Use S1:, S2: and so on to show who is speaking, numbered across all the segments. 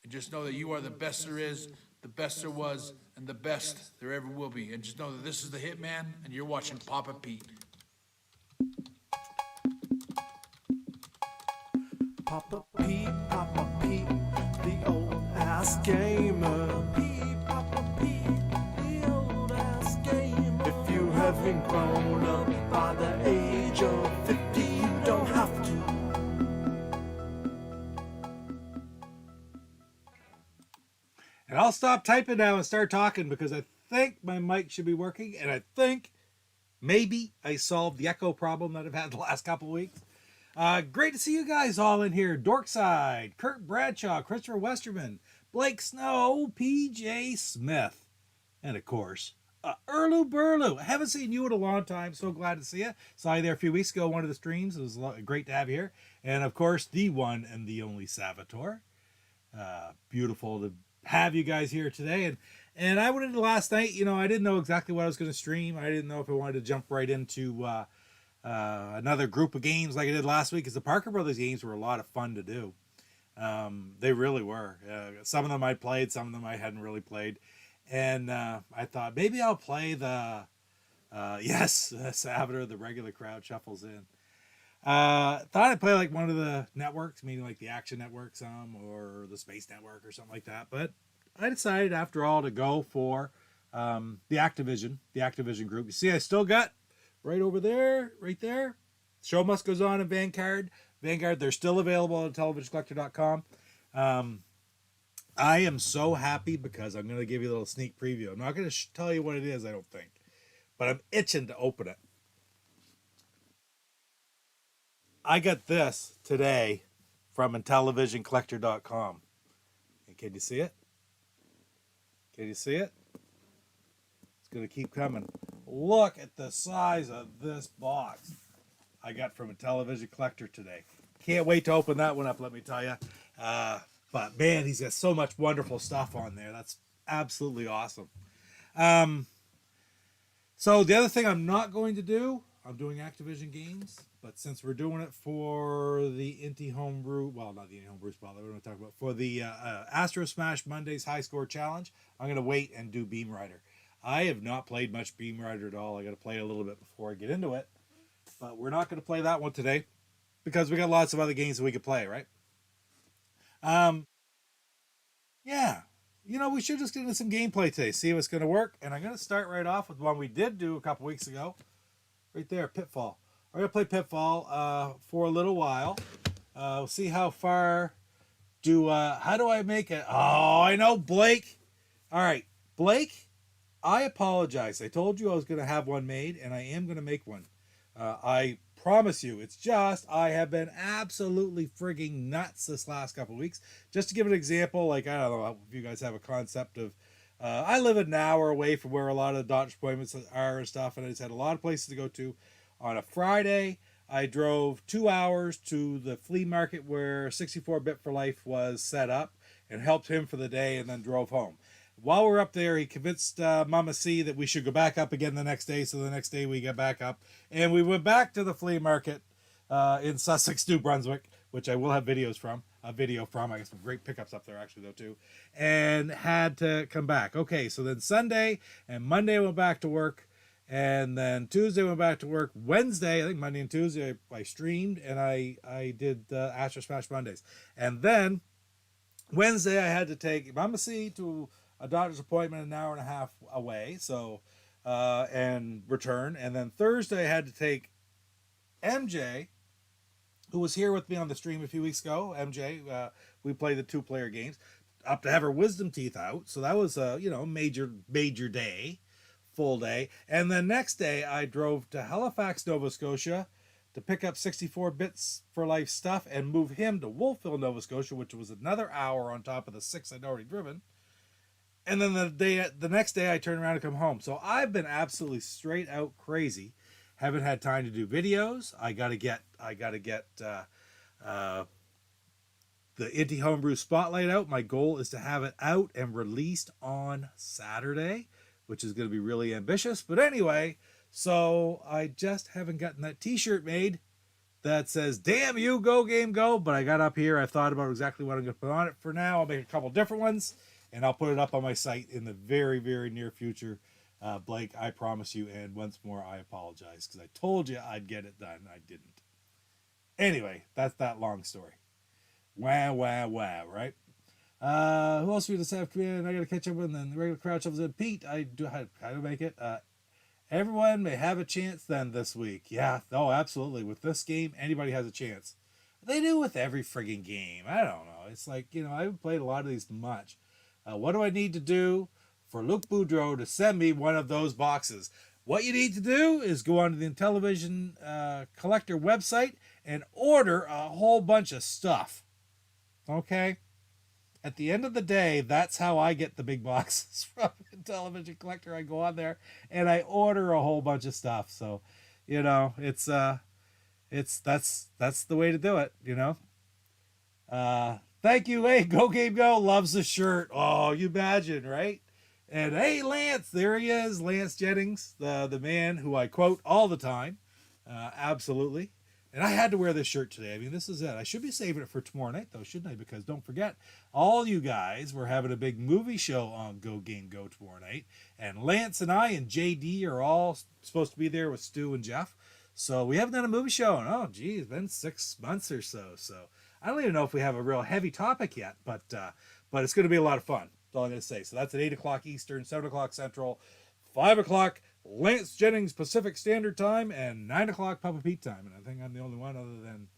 S1: And just know that you are the best there is, the best there was, and the best there ever will be. And just know that this is the Hitman, and you're watching Papa Pete.
S2: Papa Pete, the old ass gamer. Papa Pete, the old ass gamer. If you haven't grown up by the age of 50, you don't have to.
S3: And I'll stop typing now and start talking because I think my mic should be working, and I think maybe I solved the echo problem that I've had the last couple of weeks. Great to see you guys all in here. Dorkside, Kurt Bradshaw, Christopher Westerman, Blake Snow, PJ Smith, and of course, Erlu Burlu. I haven't seen you in a long time. So glad to see you. Saw you there a few weeks ago, one of the streams. It was great to have you here. And of course, the one and the only Salvatore. Beautiful to have you guys here today. And I went into last night, I didn't know exactly what I was going to stream. I didn't know if I wanted to jump right into another group of games like I did last week, because the Parker Brothers games were a lot of fun to do. They really were. Some of them I played, some of them I hadn't really played. And I thought maybe I'll play the, Salvador, the regular crowd shuffles in. Thought I'd play like one of the networks, meaning like the Action Network or the Space Network or something like that. But I decided after all to go for the Activision group. You see, I still got right over there, right there. Show Must Goes On in Vanguard. They're still available on IntellivisionCollector.com. I am so happy because I'm going to give you a little sneak preview. I'm not going to tell you what it is, I don't think. But I'm itching to open it. I got this today from IntellivisionCollector.com. And can you see it? Can you see it? It's going to keep coming. Look at the size of this box I got from Intellivision Collector today. Can't wait to open that one up, let me tell you. But man, he's got so much wonderful stuff on there. That's absolutely awesome. So the other thing I'm not going to do, I'm doing Activision games, but since we're doing it for the Inti Homebrew, well, not the Inti Homebrew spot that we're going to talk about, for the Astro Smash Mondays High Score Challenge, I'm going to wait and do Beam Rider. I have not played much Beam Rider at all. I got to play a little bit before I get into it. But we're not going to play that one today because we got lots of other games that we could play, right? Yeah. We should just get into some gameplay today, see if it's going to work. And I'm going to start right off with one we did do a couple weeks ago. Right there, Pitfall. I'm going to play Pitfall for a little while. We'll see how far how do I make it? Oh, I know, Blake. All right, Blake. I apologize. I told you I was going to have one made, and I am going to make one. I promise you. It's just I have been absolutely frigging nuts this last couple of weeks. Just to give an example, I don't know if you guys have a concept of, I live an hour away from where a lot of the doctor's appointments are and stuff, and I just had a lot of places to go to. On a Friday, I drove 2 hours to the flea market where 64-Bit for Life was set up and helped him for the day, and then drove home. While we're up there, he convinced Mama C that we should go back up again the next day. So the next day we got back up, and we went back to the flea market in Sussex, New Brunswick, which I will have a video from. I got some great pickups up there actually though too, and had to come back. Okay, so then Sunday and Monday I went back to work, and then Tuesday I went back to work. Wednesday, I think Monday and Tuesday I streamed, and I did Astro Smash Mondays, and then Wednesday I had to take Mama C to a doctor's appointment an hour and a half away, so and return. And then Thursday I had to take MJ, who was here with me on the stream a few weeks ago. MJ, we played the 2-player games, up to have her wisdom teeth out. So that was a major day, full day. And then next day I drove to Halifax, Nova Scotia, to pick up 64-Bits for Life stuff and move him to Wolfville, Nova Scotia, which was another hour on top of the 6 I'd already driven. And then the next day I turn around and come home. So I've been absolutely straight out crazy. Haven't had time to do videos. I gotta get the Inti Homebrew Spotlight out. My goal is to have it out and released on Saturday, which is going to be really ambitious. But anyway, so I just haven't gotten that t-shirt made that says, damn you, Go Game Go. But I got up here. I thought about exactly what I'm going to put on it for now. I'll make a couple different ones, and I'll put it up on my site in the very, very near future. Blake, I promise you. And once more, I apologize because I told you I'd get it done. I didn't. Anyway, that's that long story. Wah, wah, wah, right? Who else we just have to in? I got to catch up with, and the regular crowd shuffles in. Pete, how to make it. Everyone may have a chance then this week. Yeah, oh, absolutely. With this game, anybody has a chance. They do with every frigging game. I don't know. It's like, I haven't played a lot of these much. What do I need to do for Luke Boudreau to send me one of those boxes? What you need to do is go onto the Intellivision Collector website and order a whole bunch of stuff. Okay? At the end of the day, that's how I get the big boxes from Intellivision Collector. I go on there and I order a whole bunch of stuff. So, it's that's the way to do it, Thank you. Hey, GoGameGo loves the shirt. Oh, you imagine, right? And hey, Lance, there he is, Lance Jennings, the man who I quote all the time. Absolutely. And I had to wear this shirt today. I mean, this is it. I should be saving it for tomorrow night, though, shouldn't I? Because don't forget, all you guys, we're having a big movie show on GoGameGo tomorrow night. And Lance and I and JD are all supposed to be there with Stu and Jeff. So we haven't done a movie show in, it's been 6 months or so. So I don't even know if we have a real heavy topic yet, but it's going to be a lot of fun. That's all I'm going to say. So that's at 8 o'clock Eastern, 7 o'clock Central, 5 o'clock Lance Jennings Pacific Standard Time, and 9 o'clock Papa Pete time. And I think I'm the only one other than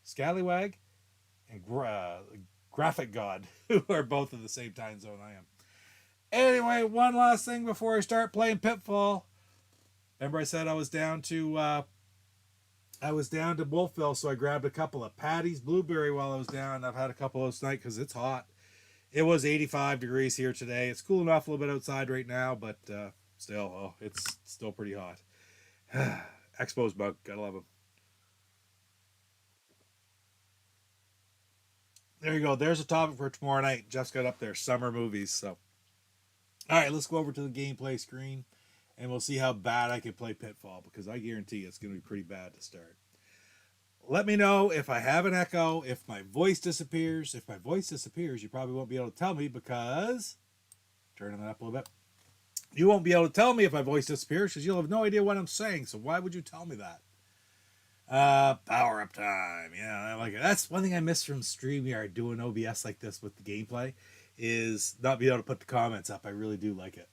S3: Scallywag and Graphic God, who are both in the same time zone I am. Anyway, one last thing before I start playing Pitfall. Remember I said I was down to Wolfville, so I grabbed a couple of Patty's Blueberry while I was down. I've had a couple of those tonight because it's hot. It was 85 degrees here today. It's cool enough a little bit outside right now, but still, it's still pretty hot. Expos bug, gotta love them. There you go. There's a topic for tomorrow night. Jeff's got up there, summer movies. So, all right, let's go over to the gameplay screen, and we'll see how bad I can play Pitfall, because I guarantee it's going to be pretty bad to start. Let me know if I have an echo, if my voice disappears. If my voice disappears, you probably won't be able to tell me because, turning that up a little bit, you won't be able to tell me if my voice disappears because you'll have no idea what I'm saying. So why would you tell me that? Power up time. Yeah, I like it. That's one thing I miss from StreamYard doing OBS like this with the gameplay is not being able to put the comments up. I really do like it.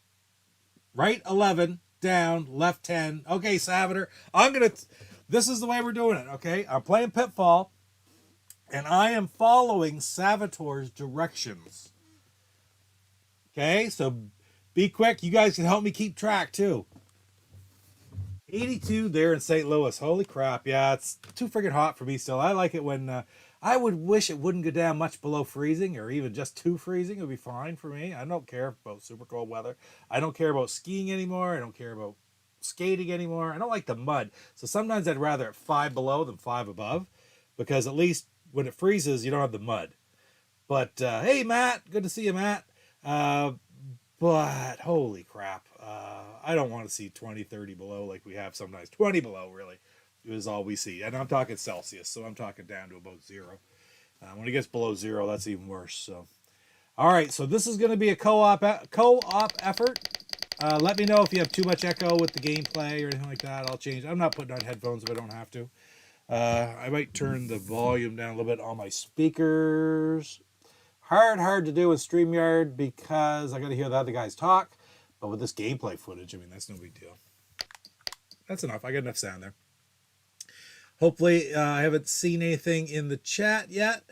S3: Right 11, down, left 10. Okay, Savater, this is the way we're doing it, okay? I'm playing Pitfall, and I am following Salvatore's directions. Okay, so be quick. You guys can help me keep track, too. 82 there in St. Louis. Holy crap. Yeah, it's too freaking hot for me still. I like it when... I would wish it wouldn't go down much below freezing or even just 2 freezing. It would be fine for me. I don't care about super cold weather. I don't care about skiing anymore. I don't care about skating anymore. I don't like the mud. So sometimes I'd rather at 5 below than 5 above because at least when it freezes, you don't have the mud. But, hey, Matt. Good to see you, Matt. But holy crap. I don't want to see 20, 30 below like we have sometimes. 20 below, really, is all we see. And I'm talking Celsius, so I'm talking down to about 0. When it gets below 0, that's even worse. So, all right, so this is going to be a co-op effort. Let me know if you have too much echo with the gameplay or anything like that. I'll change. I'm not putting on headphones if I don't have to. I might turn the volume down a little bit on my speakers. Hard to do with StreamYard because I got to hear the other guys talk. But with this gameplay footage, I mean, that's no big deal. That's enough. I got enough sound there. Hopefully, I haven't seen anything in the chat yet.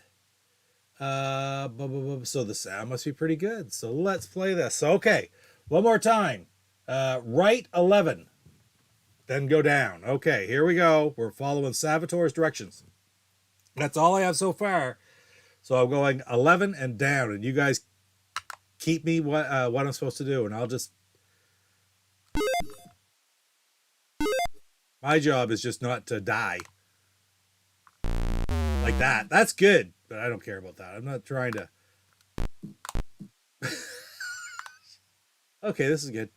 S3: So the sound must be pretty good. So let's play this. Okay, one more time. Right 11. Then go down. Okay, here we go. We're following Salvatore's directions. That's all I have so far. So I'm going 11 and down. And you guys keep me what I'm supposed to do. And I'll just... My job is just not to die. Like that. That's good. But I don't care about that. I'm not trying to... Okay, this is good.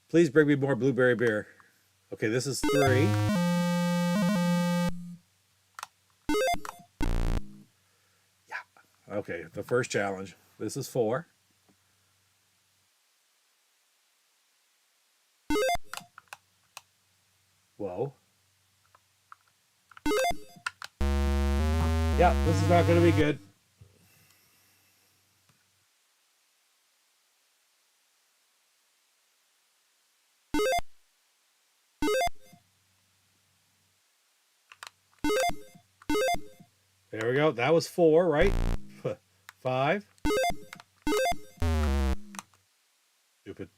S3: Please bring me more blueberry beer. Okay, this is 3. Okay, the first challenge. This is 4. Whoa. Yeah, this is not going to be good. There we go. That was 4, right? 5. Stupid.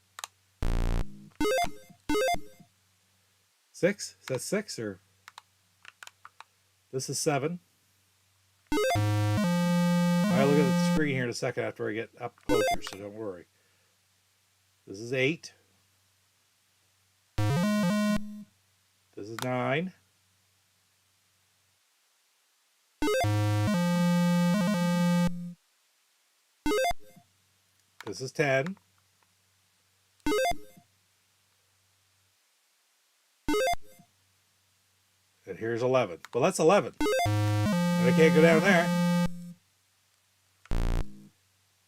S3: 6? Is that 6 or? This is 7. All right, look at the screen here in a second after I get up closer, so don't worry. This is 8. This is 9. This is 10. And here's 11. Well, that's 11. And I can't go down there.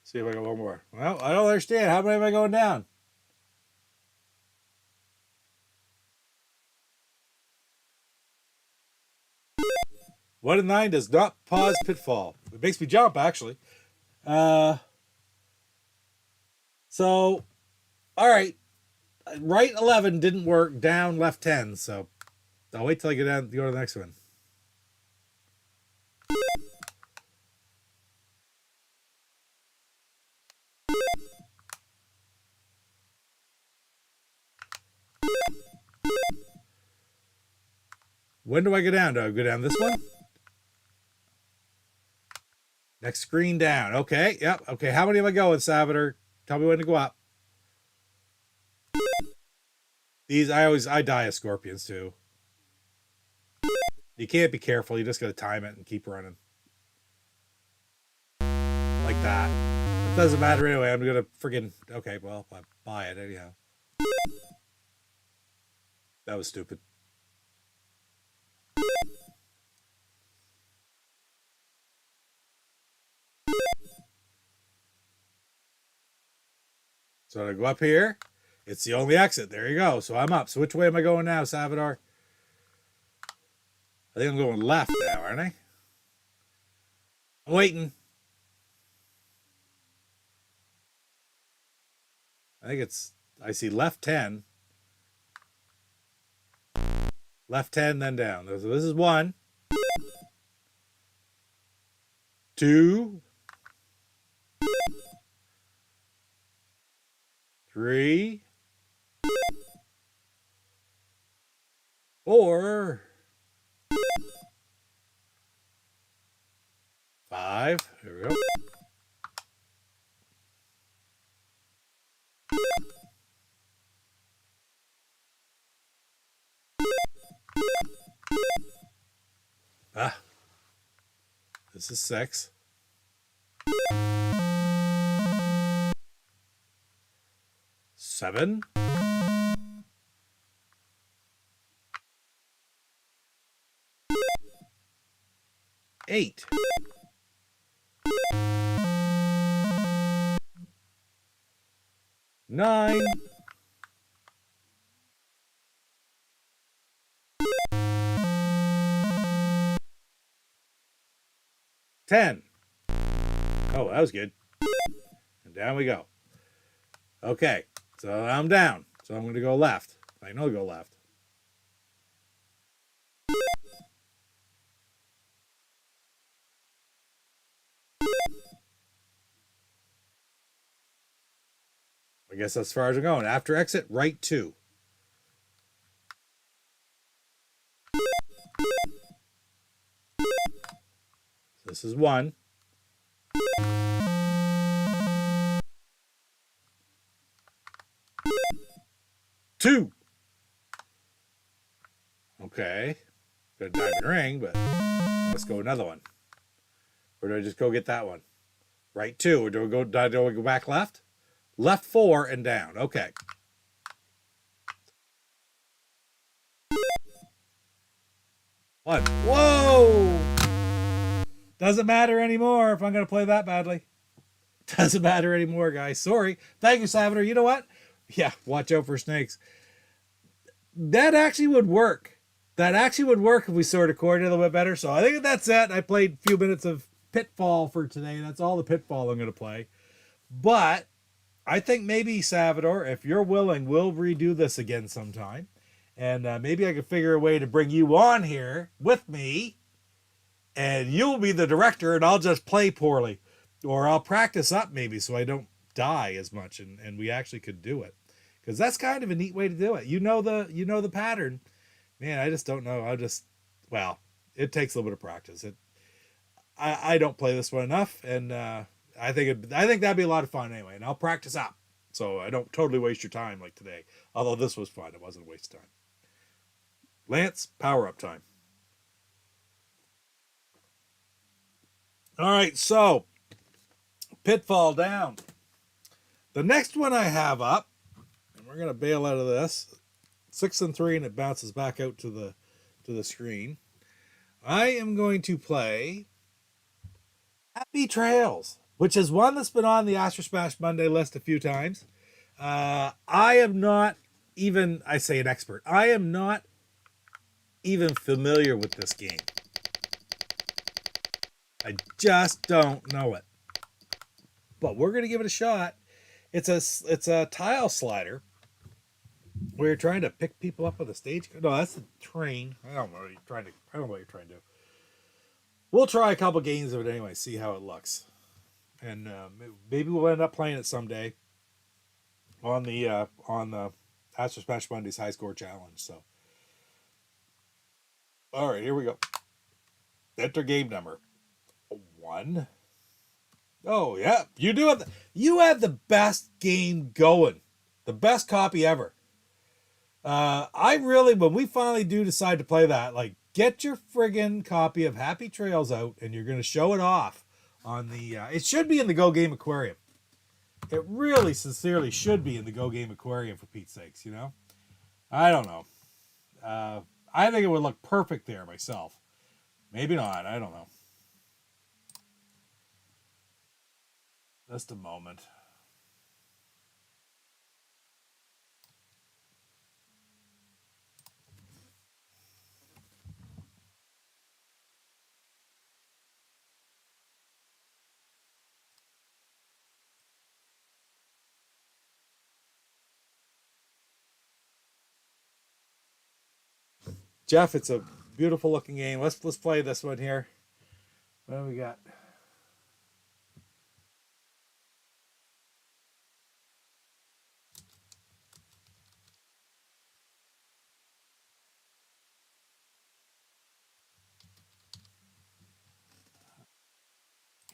S3: See if I got one more. Well, I don't understand. How many am I going down? One and 9 does not pause Pitfall. It makes me jump, actually. So, all right. Right 11 didn't work. Down left 10. So, I'll wait till I go to the next one. When do I go down? Do I go down this one? Next screen down. Okay, yep. Okay, how many am I going, Salvador? Tell me when to go up. These, I die of scorpions too. You can't be careful. You just got to time it and keep running. Like that. It doesn't matter anyway. I'm going to friggin'... Okay, well, I buy it anyhow. That was stupid. So I go up here. It's the only exit. There you go. So I'm up. So which way am I going now, Salvador? I think I'm going left now, aren't I? I'm waiting. I think it's... I see left 10. Left 10, then down. So this is 1. 2. 3. 4. 5. There we go. This is 6. 7. 8. 9. 10. Oh, that was good. And down we go. Okay, so I'm down. So I'm going to go left. I know to go left. I guess that's as far as I'm going. After exit, right 2. This is 1. 2. Okay. Got a diamond ring, but let's go another one. Or do I just go get that one? Right 2. Or do I go back left? Left 4 and down. Okay. One. Whoa! Doesn't matter anymore if I'm going to play that badly. Doesn't matter anymore, guys. Sorry. Thank you, Salvador. You know what? Yeah, watch out for snakes. That actually would work. That actually would work if we sort of coordinated a little bit better. So I think that's it. I played a few minutes of Pitfall for today. That's all the Pitfall I'm going to play. But I think maybe, Salvador, if you're willing, we'll redo this again sometime. And maybe I can figure a way to bring you on here with me. And you'll be the director and I'll just play poorly. Or I'll practice up maybe so I don't die as much and we actually could do it. Because that's kind of a neat way to do it. You know the pattern. Man, I just don't know. It takes a little bit of practice. I don't play this one enough, and I think that'd be a lot of fun anyway. And I'll practice up, so I don't totally waste your time like today. Although this was fun, it wasn't a waste of time. Lance, power up time. All right, so Pitfall down. The next one I have up, and we're gonna bail out of this. 6 and 3, and it bounces back out to the screen. I am going to play Happy Trails, which is one that's been on the Astro Smash Monday list a few times. I am not even, I say an expert, I am not even familiar with this game. I just don't know it. But we're going to give it a shot. It's a tile slider where you're trying to pick people up with a stage. No, that's the train. I don't know what you're trying to do. We'll try a couple games of it anyway, see how it looks. And maybe we'll end up playing it someday on the Astro Smash Monday's High Score Challenge. So, all right, here we go. Enter game number 1. Oh yeah, you do have you have the best game going, the best copy ever. When we finally do decide to play that, like, get your friggin' copy of Happy Trails out, and you're going to show it off on the, it should be in the Go Game Aquarium. It really sincerely should be in the Go Game Aquarium, for Pete's sakes, you know? I don't know. I think it would look perfect there myself. Maybe not, I don't know. Just a moment. Jeff, it's a beautiful looking game. Let's play this one here. What do we got?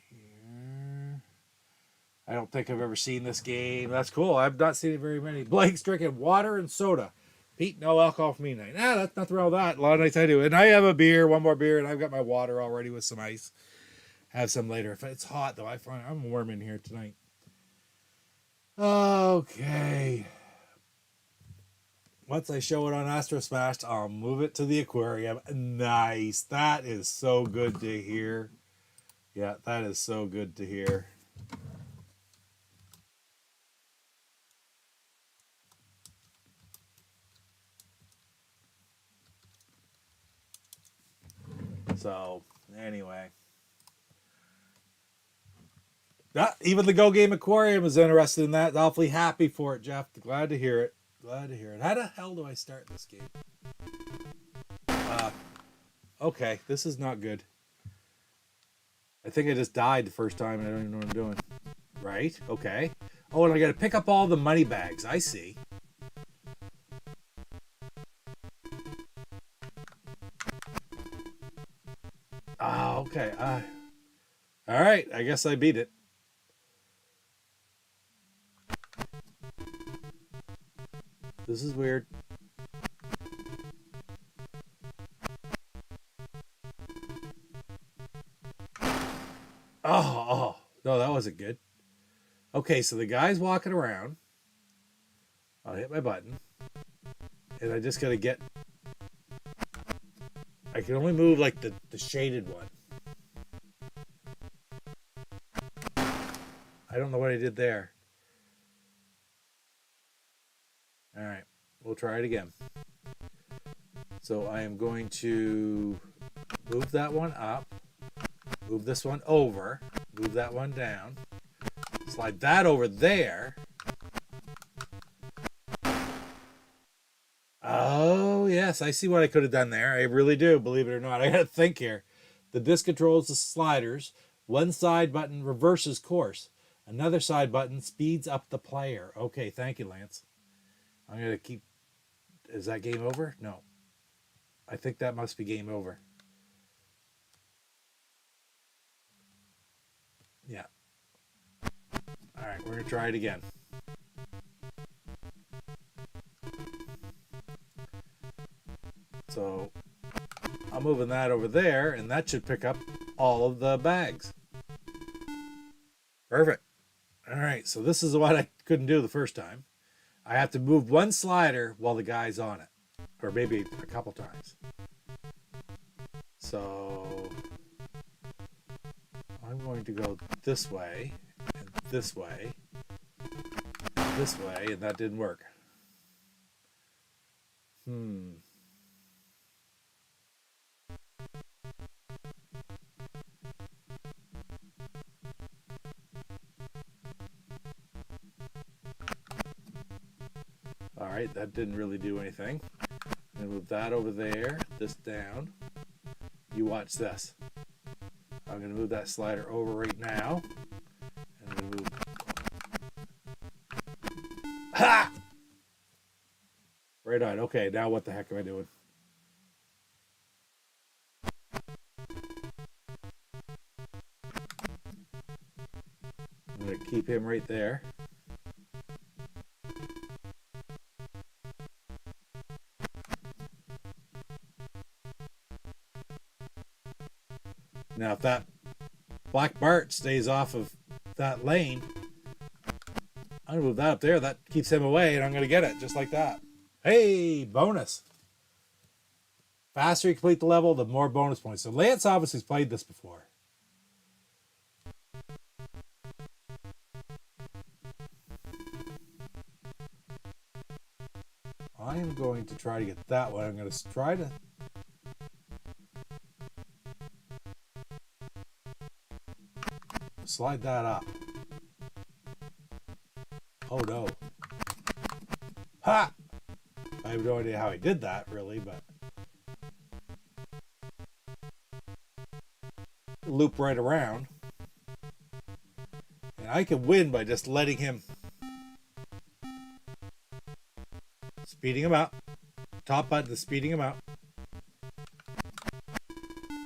S3: Here. I don't think I've ever seen this game. That's cool. I've not seen it very many. Blake's drinking water and soda. Pete, no alcohol for me tonight. Nah, that's nothing wrong with that. A lot of nights I do. And I have a beer, one more beer, and I've got my water already with some ice. Have some later. If it's hot, though, I find I'm warm in here tonight. Okay. Once I show it on Astro Smash, I'll move it to the aquarium. Nice. That is so good to hear. Yeah, that is so good to hear. So, anyway. Even the Go Game Aquarium is interested in that. Awfully happy for it, Jeff. Glad to hear it. Glad to hear it. How the hell do I start this game? Okay, this is not good. I think I just died the first time and I don't even know what I'm doing. Right? Okay. Oh, and I got to pick up all the money bags. I see. Oh, okay. All right. I guess I beat it. This is weird. Oh, no, that wasn't good. Okay, so the guy's walking around. I'll hit my button. And I just got to get... I can only move like the shaded one. I don't know what I did there. All right, we'll try it again. So I am going to move that one up, move this one over, move that one down, slide that over there. Oh, yes, I see what I could have done there. I really do, believe it or not. I got to think here. The disc controls the sliders. One side button reverses course. Another side button speeds up the player. Okay, thank you, Lance. I'm going to keep... Is that game over? No. I think that must be game over. Yeah. All right, we're going to try it again. So I'm moving that over there, and that should pick up all of the bags. Perfect. All right, so this is what I couldn't do the first time. I have to move one slider while the guy's on it, or maybe a couple times. So I'm going to go this way, and this way, and this way, and that didn't work. All right, that didn't really do anything. I'm gonna move that over there, this down. You watch this. I'm gonna move that slider over right now. And I'm gonna move. Ha! Right on. Okay, now what the heck am I doing? I'm gonna keep him right there. Now, if that black Bart stays off of that lane, I'm going to move that up there. That keeps him away, and I'm going to get it just like that. Hey, bonus. Faster you complete the level, the more bonus points. So Lance obviously has played this before. I am going to try to get that one. I'm going to try to... slide that up. Oh no. Ha! I have no idea how he did that, really, but... loop right around. And I can win by just letting him... speeding him up. Top button is speeding him up.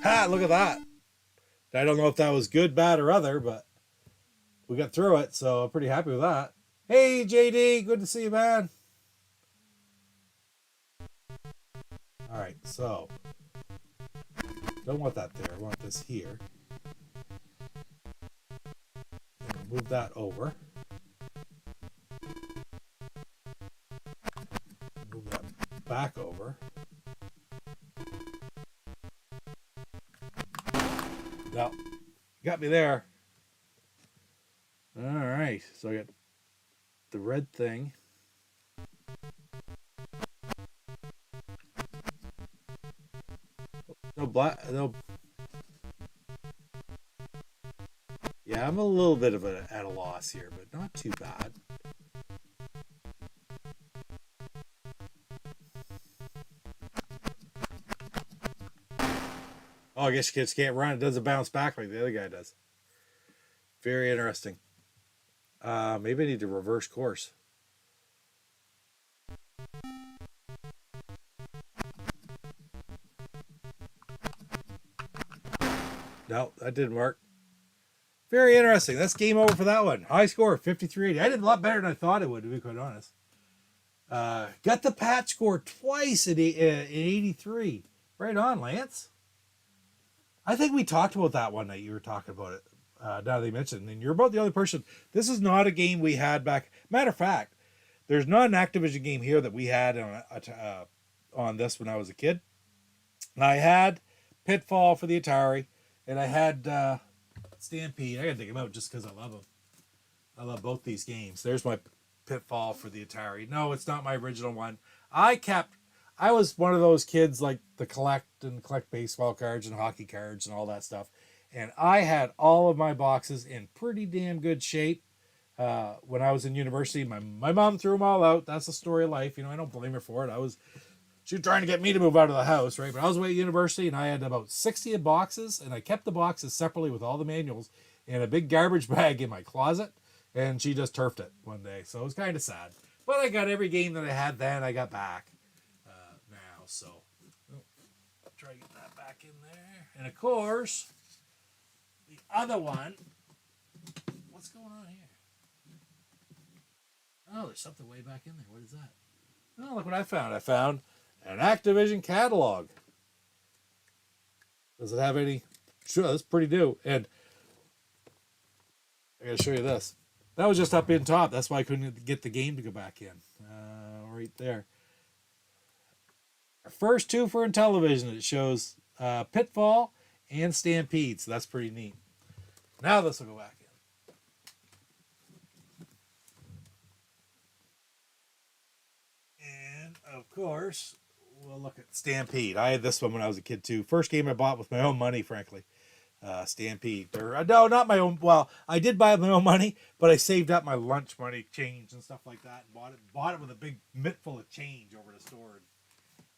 S3: Ha! Look at that. I don't know if that was good, bad, or other, but we got through it, so I'm pretty happy with that. Hey, JD, good to see you, man. All right, so don't want that there. I want this here. And we'll move that over. Move that back over. No, got me there. All right, so I got the red thing. No black, no. Yeah, I'm a little bit of at a loss here, but not too bad. Oh, I guess you kids can't run. It doesn't bounce back like the other guy does. Very interesting. Maybe I need to reverse course. No, that didn't work. Very interesting. That's game over for that one. High score, 53-80. I did a lot better than I thought it would, to be quite honest. Got the patch score twice in 83. Right on, Lance. I think we talked about that one night. You were talking about it. Now that you mentioned it, and you're about the only person. This is not a game we had back. Matter of fact, there's not an Activision game here that we had on this when I was a kid. I had Pitfall for the Atari, and I had Stampede. I gotta take him out just because I love him. I love both these games. There's my Pitfall for the Atari. No, it's not my original one. I was one of those kids like the collect baseball cards and hockey cards and all that stuff. And I had all of my boxes in pretty damn good shape. When I was in university, my mom threw them all out. That's the story of life. I don't blame her for it. She was trying to get me to move out of the house, right? But I was away at university and I had about 60 boxes, and I kept the boxes separately with all the manuals in a big garbage bag in my closet. And she just turfed it one day. So it was kind of sad. But I got every game that I had then, I got back now. So I'll try to get that back in there. And of course, the other one. What's going on here? Oh, there's something way back in there. What is that? Oh, look what I found. I found an Activision catalog. Does it have any? Sure, that's pretty new. And I got to show you this. That was just up in top. That's why I couldn't get the game to go back in. Right there. Our first two for Intellivision. It shows Pitfall and Stampede. So that's pretty neat. Now this will go back in. And of course, we'll look at Stampede. I had this one when I was a kid too. First game I bought with my own money, frankly. Stampede. No, not my own. Well, I did buy it with my own money, but I saved up my lunch money, change and stuff like that, and bought it with a big mitt full of change over the store.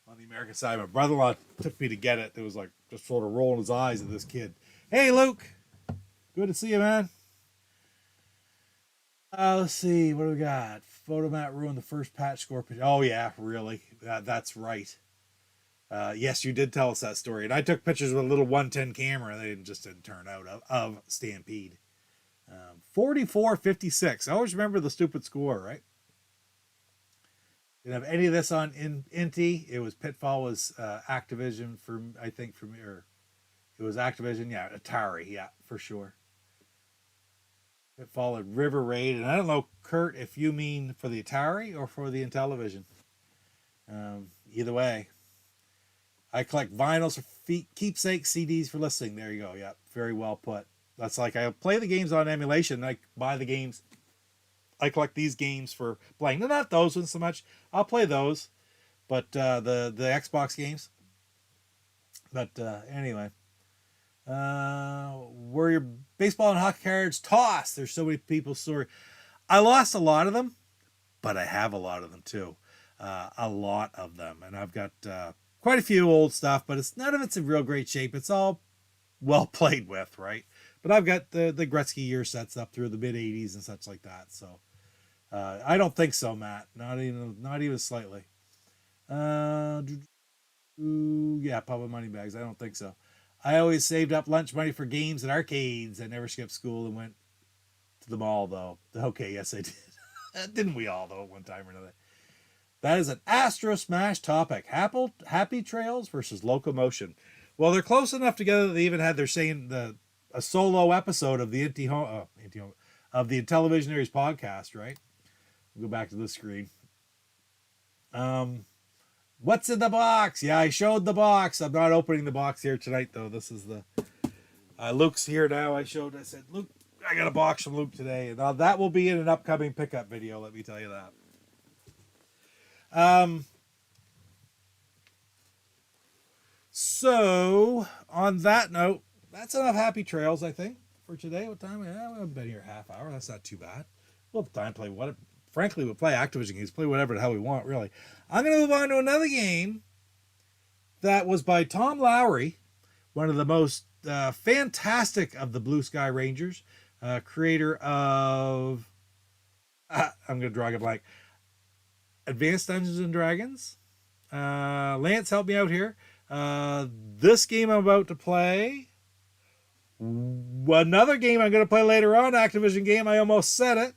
S3: On the American side, my brother-in-law took me to get it. It was like just sort of rolling his eyes at this kid. Hey, Luke. Good to see you, man. Let's see. What do we got? Photomat ruined the first patch score. Oh, yeah, really? That's right. Yes, you did tell us that story. And I took pictures with a little 110 camera. They didn't turn out of Stampede. 44-56. I always remember the stupid score, right? Didn't have any of this on Inti. It was Pitfall was Activision it was Activision. Yeah, Atari. Yeah, for sure. Pitfall and River Raid. And I don't know, Kurt, if you mean for the Atari or for the Intellivision. Either way. I collect vinyls for keepsake, CDs for listening. There you go. Yeah, very well put. That's like I play the games on emulation. I buy the games. I collect these games for playing. No, not those ones so much. I'll play those, but the Xbox games. But anyway, were your baseball and hockey cards tossed? There's so many people's story. I lost a lot of them, but I have a lot of them too. A lot of them, and I've got. Quite a few old stuff, but none of it's in real great shape. It's all well played with, right? But I've got the Gretzky year sets up through the mid '80s and such like that. So I don't think so, Matt. Not even slightly. Yeah, public money bags. I don't think so. I always saved up lunch money for games and arcades. I never skipped school and went to the mall, though. Okay, yes, I did. Didn't we all, though, at one time or another? That is an Astro Smash topic. Happy Trails versus Locomotion. Well, they're close enough together that they even had a solo episode of the Intellivisionaries Podcast, right? We'll go back to this screen. What's in the box? Yeah, I showed the box. I'm not opening the box here tonight, though. This is the Luke's here now. I said, Luke, I got a box from Luke today, and that will be in an upcoming pickup video. Let me tell you that. So on that note, that's enough happy trails, I think, for today. What time? Yeah, we've been here a half hour. That's not too bad. We'll have time to play frankly, we'll play Activision games, play whatever the hell we want, really. I'm going to move on to another game that was by Tom Lowry, one of the most fantastic of the Blue Sky Rangers, creator of, I'm going to draw a blank, Advanced Dungeons and Dragons. Lance, help me out here. This game I'm about to play. Another game I'm going to play later on. Activision game. I almost said it.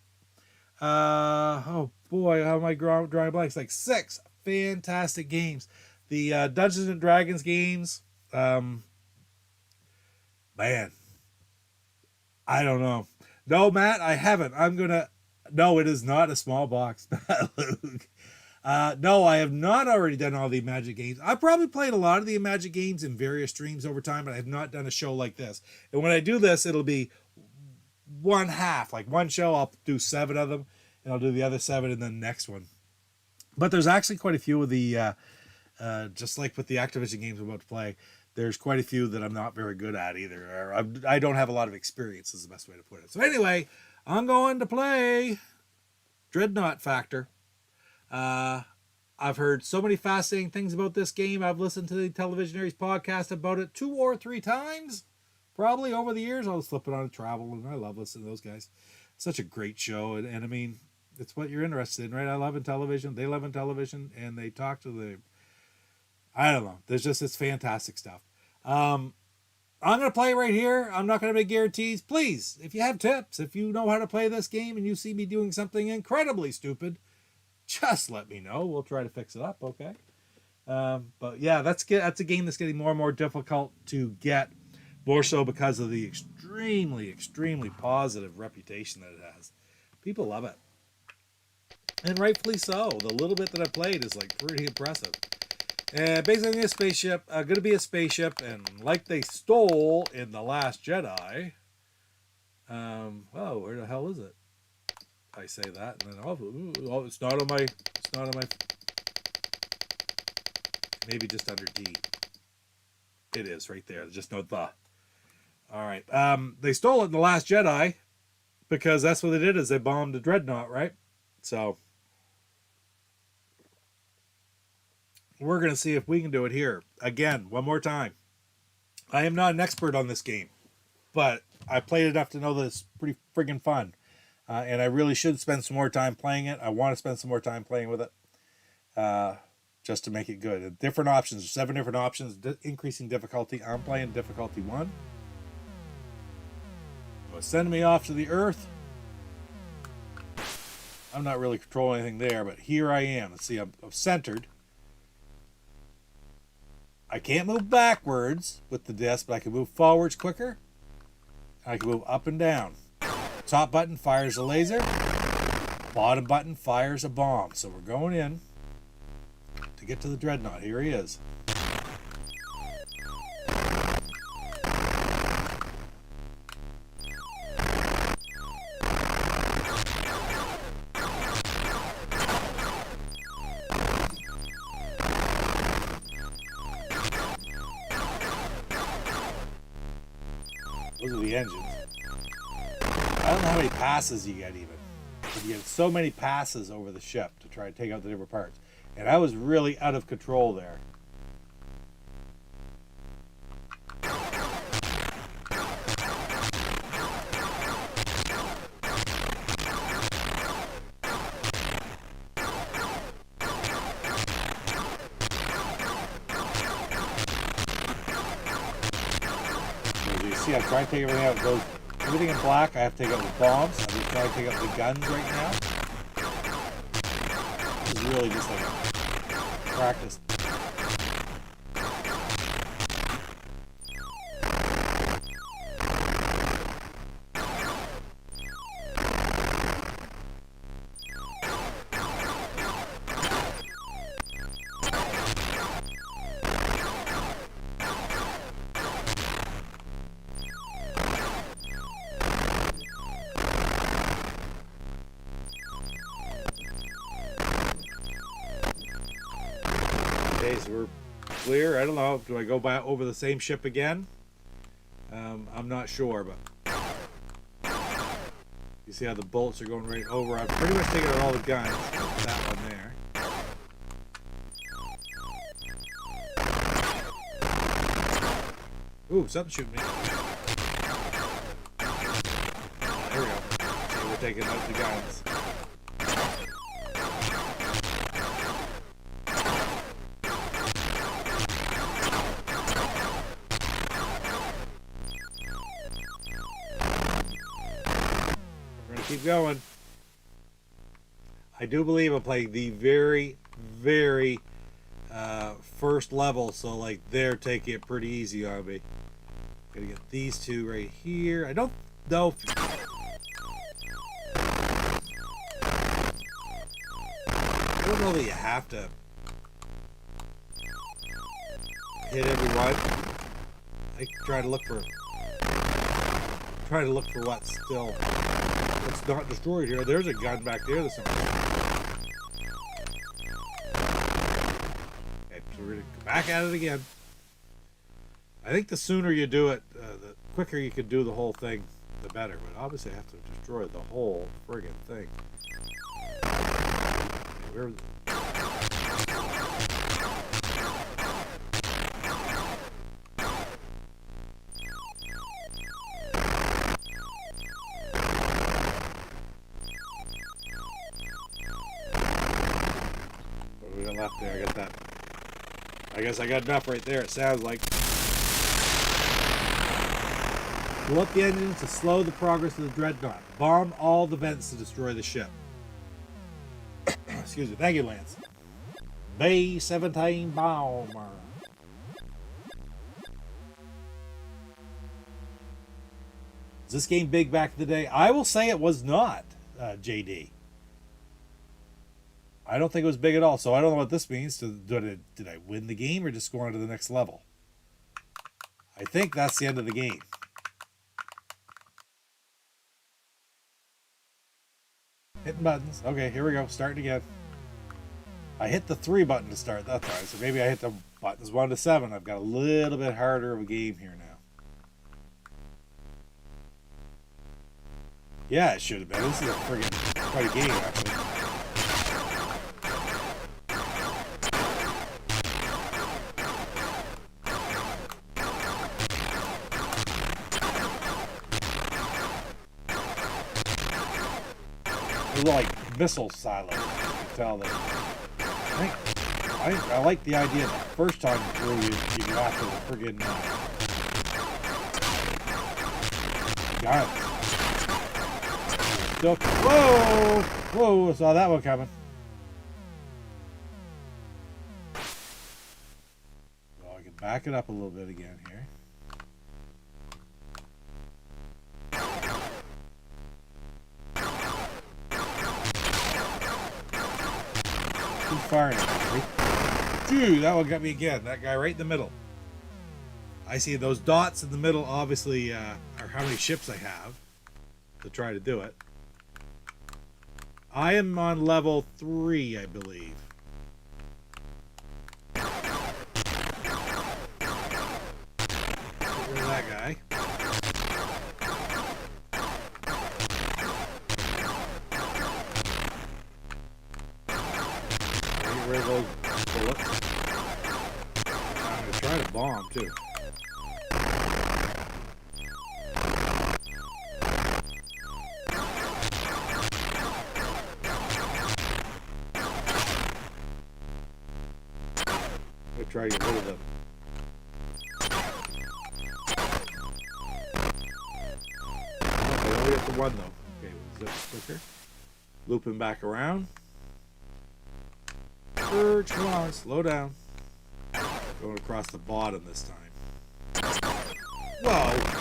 S3: Oh boy, how am I drawing blanks? Like 6 fantastic games. The Dungeons and Dragons games. Man, I don't know. No, Matt, I haven't. No, it is not a small box, Luke. No, I have not already done all the Magic games. I've probably played a lot of the Magic games in various streams over time, but I have not done a show like this. And when I do this, it'll be one half. Like one show, I'll do 7 of them, and I'll do the other 7 in the next one. But there's actually quite a few of the, just like with the Activision games I'm about to play, there's quite a few that I'm not very good at either. Or I don't have a lot of experience is the best way to put it. So anyway, I'm going to play Dreadnaught Factor. I've heard so many fascinating things about this game. I've listened to the Intellivisionaries podcast about it 2 or 3 times, probably over the years. I was flipping on travel, and I love listening to those guys. Such a great show, and I mean, it's what you're interested in, right? I love Intellivision. They love Intellivision, and they talk to the... I don't know. It's fantastic stuff. I'm going to play right here. I'm not going to make guarantees. Please, if you have tips, if you know how to play this game and you see me doing something incredibly stupid, just let me know. We'll try to fix it up, okay? But yeah, that's a game that's getting more and more difficult to get, more so because of the extremely, extremely positive reputation that it has. People love it. And rightfully so. The little bit that I played is like pretty impressive. Basically a spaceship, going to be a spaceship, and like they stole in The Last Jedi, well, where the hell is it? I say that, and then, it's not on my, maybe just under D. It is right there, just no the. All right, they stole it in The Last Jedi, because that's what they did, is they bombed the Dreadnought, right? So... we're going to see if we can do it here. Again, one more time. I am not an expert on this game, but I played enough to know that it's pretty friggin' fun. And I really should spend some more time playing it. I want to spend some more time playing with it just to make it good. Different options, 7 different options, increasing difficulty. I'm playing difficulty 1. It's sending me off to the Earth. I'm not really controlling anything there, but here I am. Let's see, I'm centered. I can't move backwards with the disc, but I can move forwards quicker. I can move up and down. Top button fires a laser. Bottom button fires a bomb. So we're going in to get to the Dreadnought. Here he is. Those are the engines. I don't know how many passes you get even. But you get so many passes over the ship to try to take out the different parts. And I was really out of control there. See, I'm trying to take everything out. It goes everything in black. I have to take out the bombs. I'm just trying to take out the guns right now. This is really just like practice. Okay, so we're clear. I don't know. Do I go by over the same ship again? I'm not sure, but you see how the bolts are going right over. I've pretty much taken out all the guns. That one there. Ooh, something shooting me. There we go. So we're taking out the guns. Keep going. I do believe I'm playing the very, very first level, so like they're taking it pretty easy on me. Gotta get these two right here. I don't know. I don't know that you have to hit every one. I try to look for trying to look for what's not destroyed here. There's a gun back there. Okay, so we're going to go back at it again. I think the sooner you do it, the quicker you can do the whole thing, the better. But obviously I have to destroy the whole friggin' thing. Where? What do we got left there? I got that. I guess I got enough right there, it sounds like. Blow up the engines to slow the progress of the Dreadnought. Bomb all the vents to destroy the ship. Excuse me. Thank you, Lance. B-17 bomber. Is this game big back in the day? I will say it was not, JD. I don't think it was big at all, so I don't know what this means. Did I win the game or just go on to the next level? I think that's the end of the game. Hitting buttons. Okay, here we go. Starting again. I hit the 3 button to start that time, so maybe I hit the buttons 1 to 7. I've got a little bit harder of a game here now. Yeah, it should have been. This is a friggin' quite a game, actually. Like missile silos. You can tell that. I like the idea that the first time through you go after the friggin' guns. Whoa! Whoa! Saw that one coming. So I can back it up a little bit again here. Firing at me. Dude, that one got me again. That guy right in the middle. I see those dots in the middle obviously are how many ships I have to try to do it. I am on level 3, I believe. Get rid of that guy. Rid of those bullets. I'm going to try to bomb too. I'm going to try to get rid of them. I only have to one though. Okay, was that quicker? Looping back around. Come on, slow down. Going across the bottom this time. Whoa!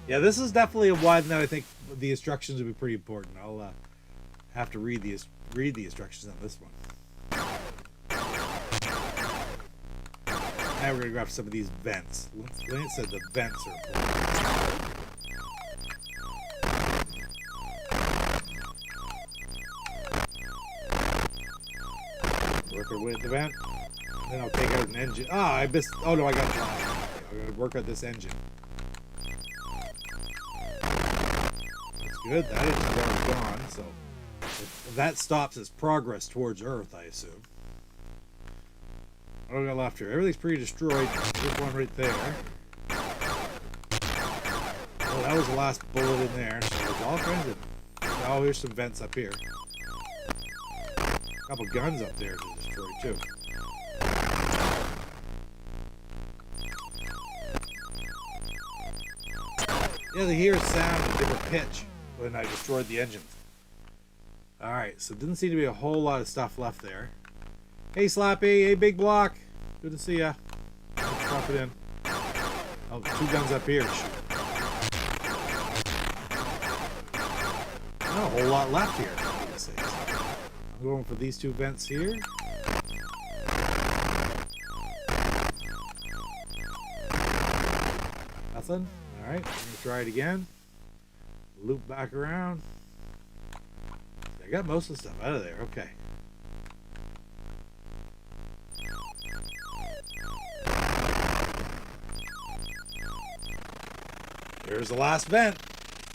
S3: Yeah, this is definitely a one that I think the instructions would be pretty important. I'll have to read the instructions on this one. Now we're gonna grab some of these vents. Lance said the vents are important. Work our way at the vent. Then I'll take out an engine. Ah, I missed. Oh no, I got it. I'm gonna work out this engine. Good, that is gone, so if that stops its progress towards Earth, I assume. What do we got left here? Everything's pretty destroyed. There's one right there. Oh, that was the last bullet in there. So there's all kinds of... Oh, here's some vents up here. A couple guns up there to destroy, too. Yeah, they hear a sound, a different pitch when I destroyed the engine. Alright, so didn't seem to be a whole lot of stuff left there. Hey, Slappy. Hey, Big Block. Good to see ya. Let's drop it in. Oh, 2 guns up here. Not a whole lot left here. I'm going for these 2 vents here. Nothing. Alright, let me try it again. Loop back around. I got most of the stuff out of there. Okay. Here's the last vent.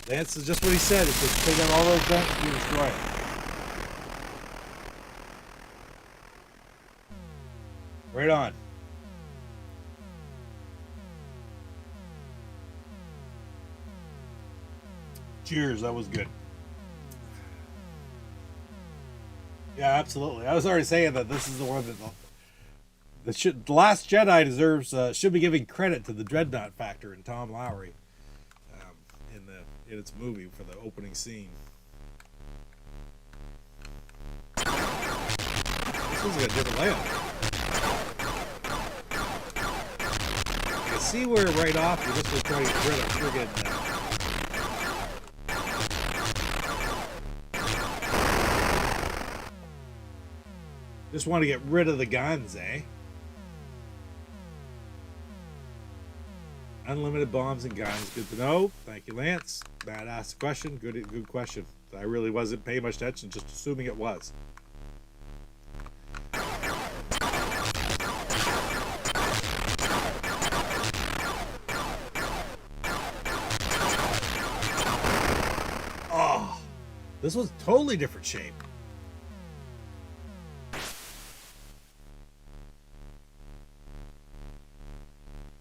S3: That's just what he said. He said take out all those vents and you destroy it. Right on. Cheers, that was good. Yeah, absolutely. I was already saying that this is the one that the Last Jedi deserves should be giving credit to the Dreadnaught Factor and Tom Lowry in its movie for the opening scene. This is a different layout. You can see where right off you're just trying to get rid of friggin' just want to get rid of the guns, eh? Unlimited bombs and guns. Good to know. Thank you, Lance. Matt asked a question. Good question. I really wasn't paying much attention, just assuming it was. Oh, this was totally different shape.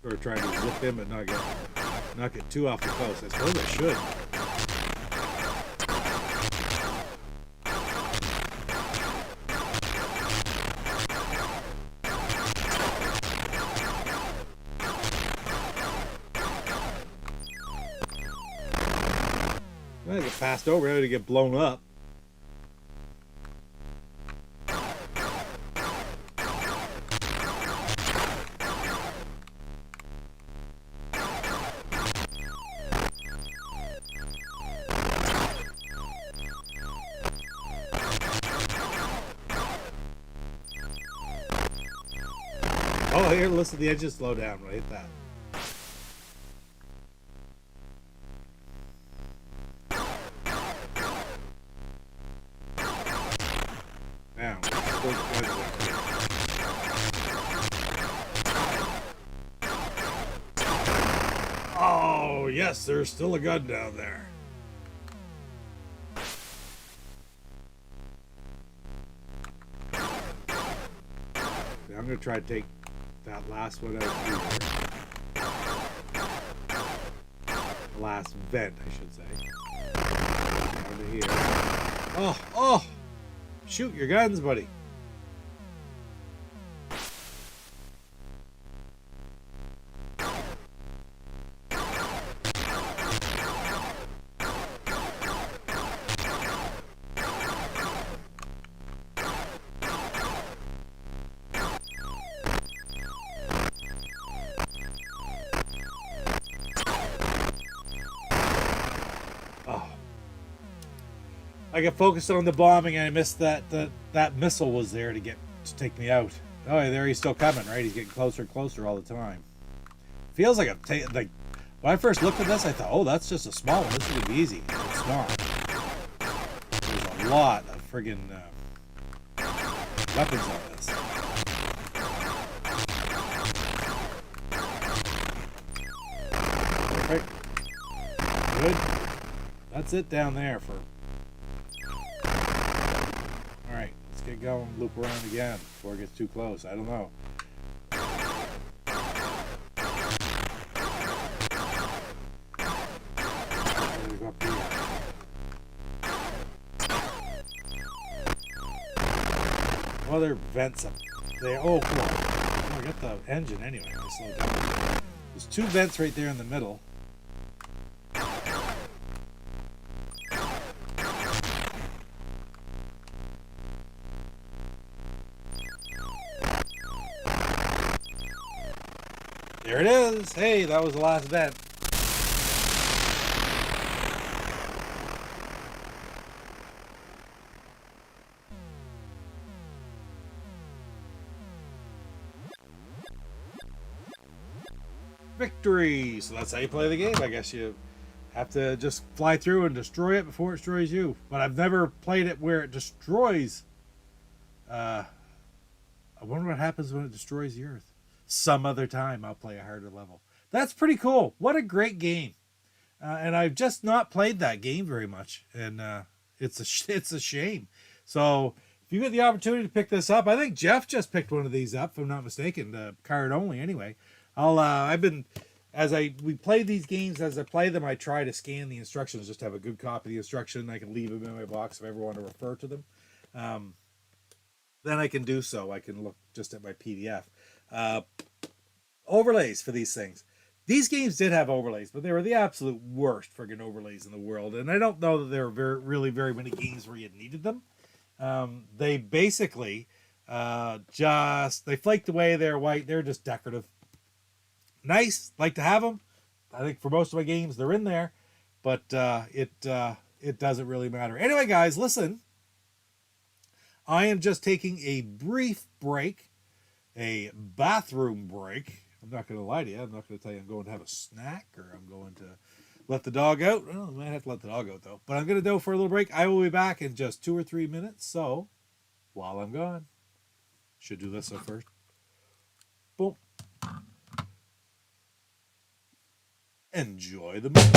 S3: Or trying to zip him but not get too off the coast. I suppose I should. I get passed over, ready to get blown up. Oh, here, listen, the edges slow down when I hit that. Now, oh, yes, there's still a gun down there. Now I'm going to try to take that last one out here. The last vent, I should say. Down to here. Oh! Shoot your guns, buddy. I got focused on the bombing and I missed that missile was there to take me out. Oh, there he's still coming, right? He's getting closer and closer all the time. Feels like like when I first looked at this, I thought, oh, that's just a small one. This would be easy. It's not. There's a lot of friggin' weapons on this. Perfect. Good. That's it down there for. Alright, let's get going, loop around again before it gets too close. I don't know. Go up here. Other vents up there. Oh, cool. Oh, I got the engine anyway. I slowed down. There's 2 vents right there in the middle. There it is. Hey, that was the last event. Victory. So that's how you play the game. I guess you have to just fly through and destroy it before it destroys you. But I've never played it where it destroys. I wonder what happens when it destroys the Earth. Some other time I'll play a harder level. That's pretty cool. What a great game. And I've just not played that game very much. And it's a shame. So if you get the opportunity to pick this up, I think Jeff just picked one of these up, if I'm not mistaken. Card only anyway. We play these games, as I play them, I try to scan the instructions, just have a good copy of the instruction. I can leave them in my box if I ever want to refer to them. Then I can do so. I can look just at my PDF. Overlays for these things. These games did have overlays, but they were the absolute worst friggin' overlays in the world. And I don't know that there were very many games where you needed them. They basically they flaked away. They're white. They're just decorative. Nice, like to have them. I think for most of my games they're in there, but it doesn't really matter. Anyway, guys, listen. I am just taking a brief break, a bathroom break. I'm not going to lie to you. I'm not going to tell you I'm going to have a snack or I'm going to let the dog out. Well, I might have to let the dog out though. But I'm going to go for a little break. I will be back in just 2 or 3 minutes. So while I'm gone, should do this first. Boom. Enjoy the movie.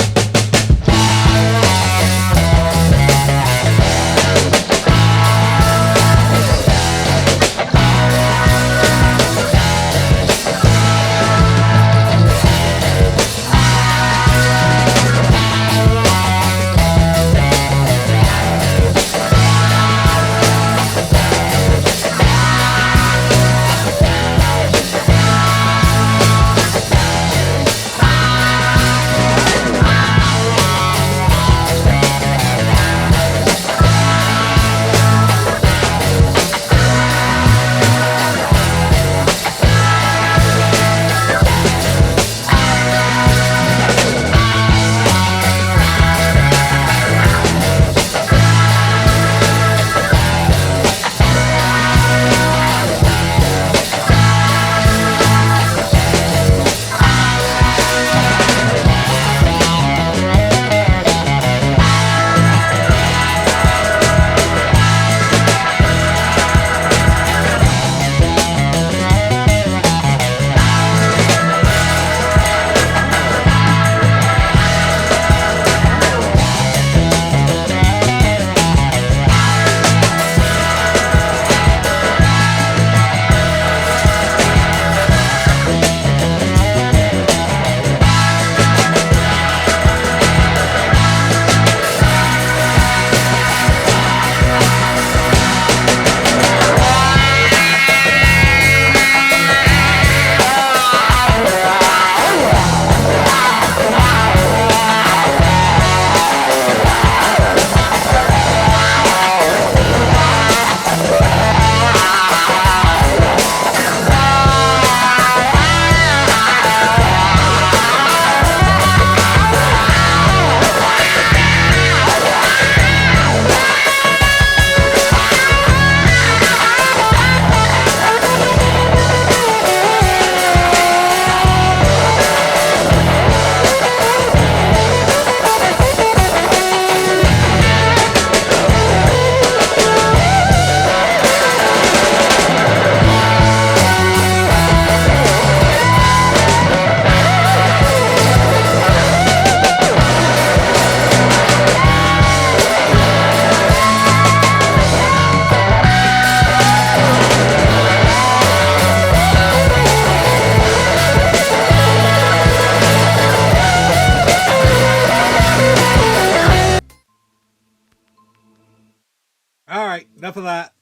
S3: Enough of that.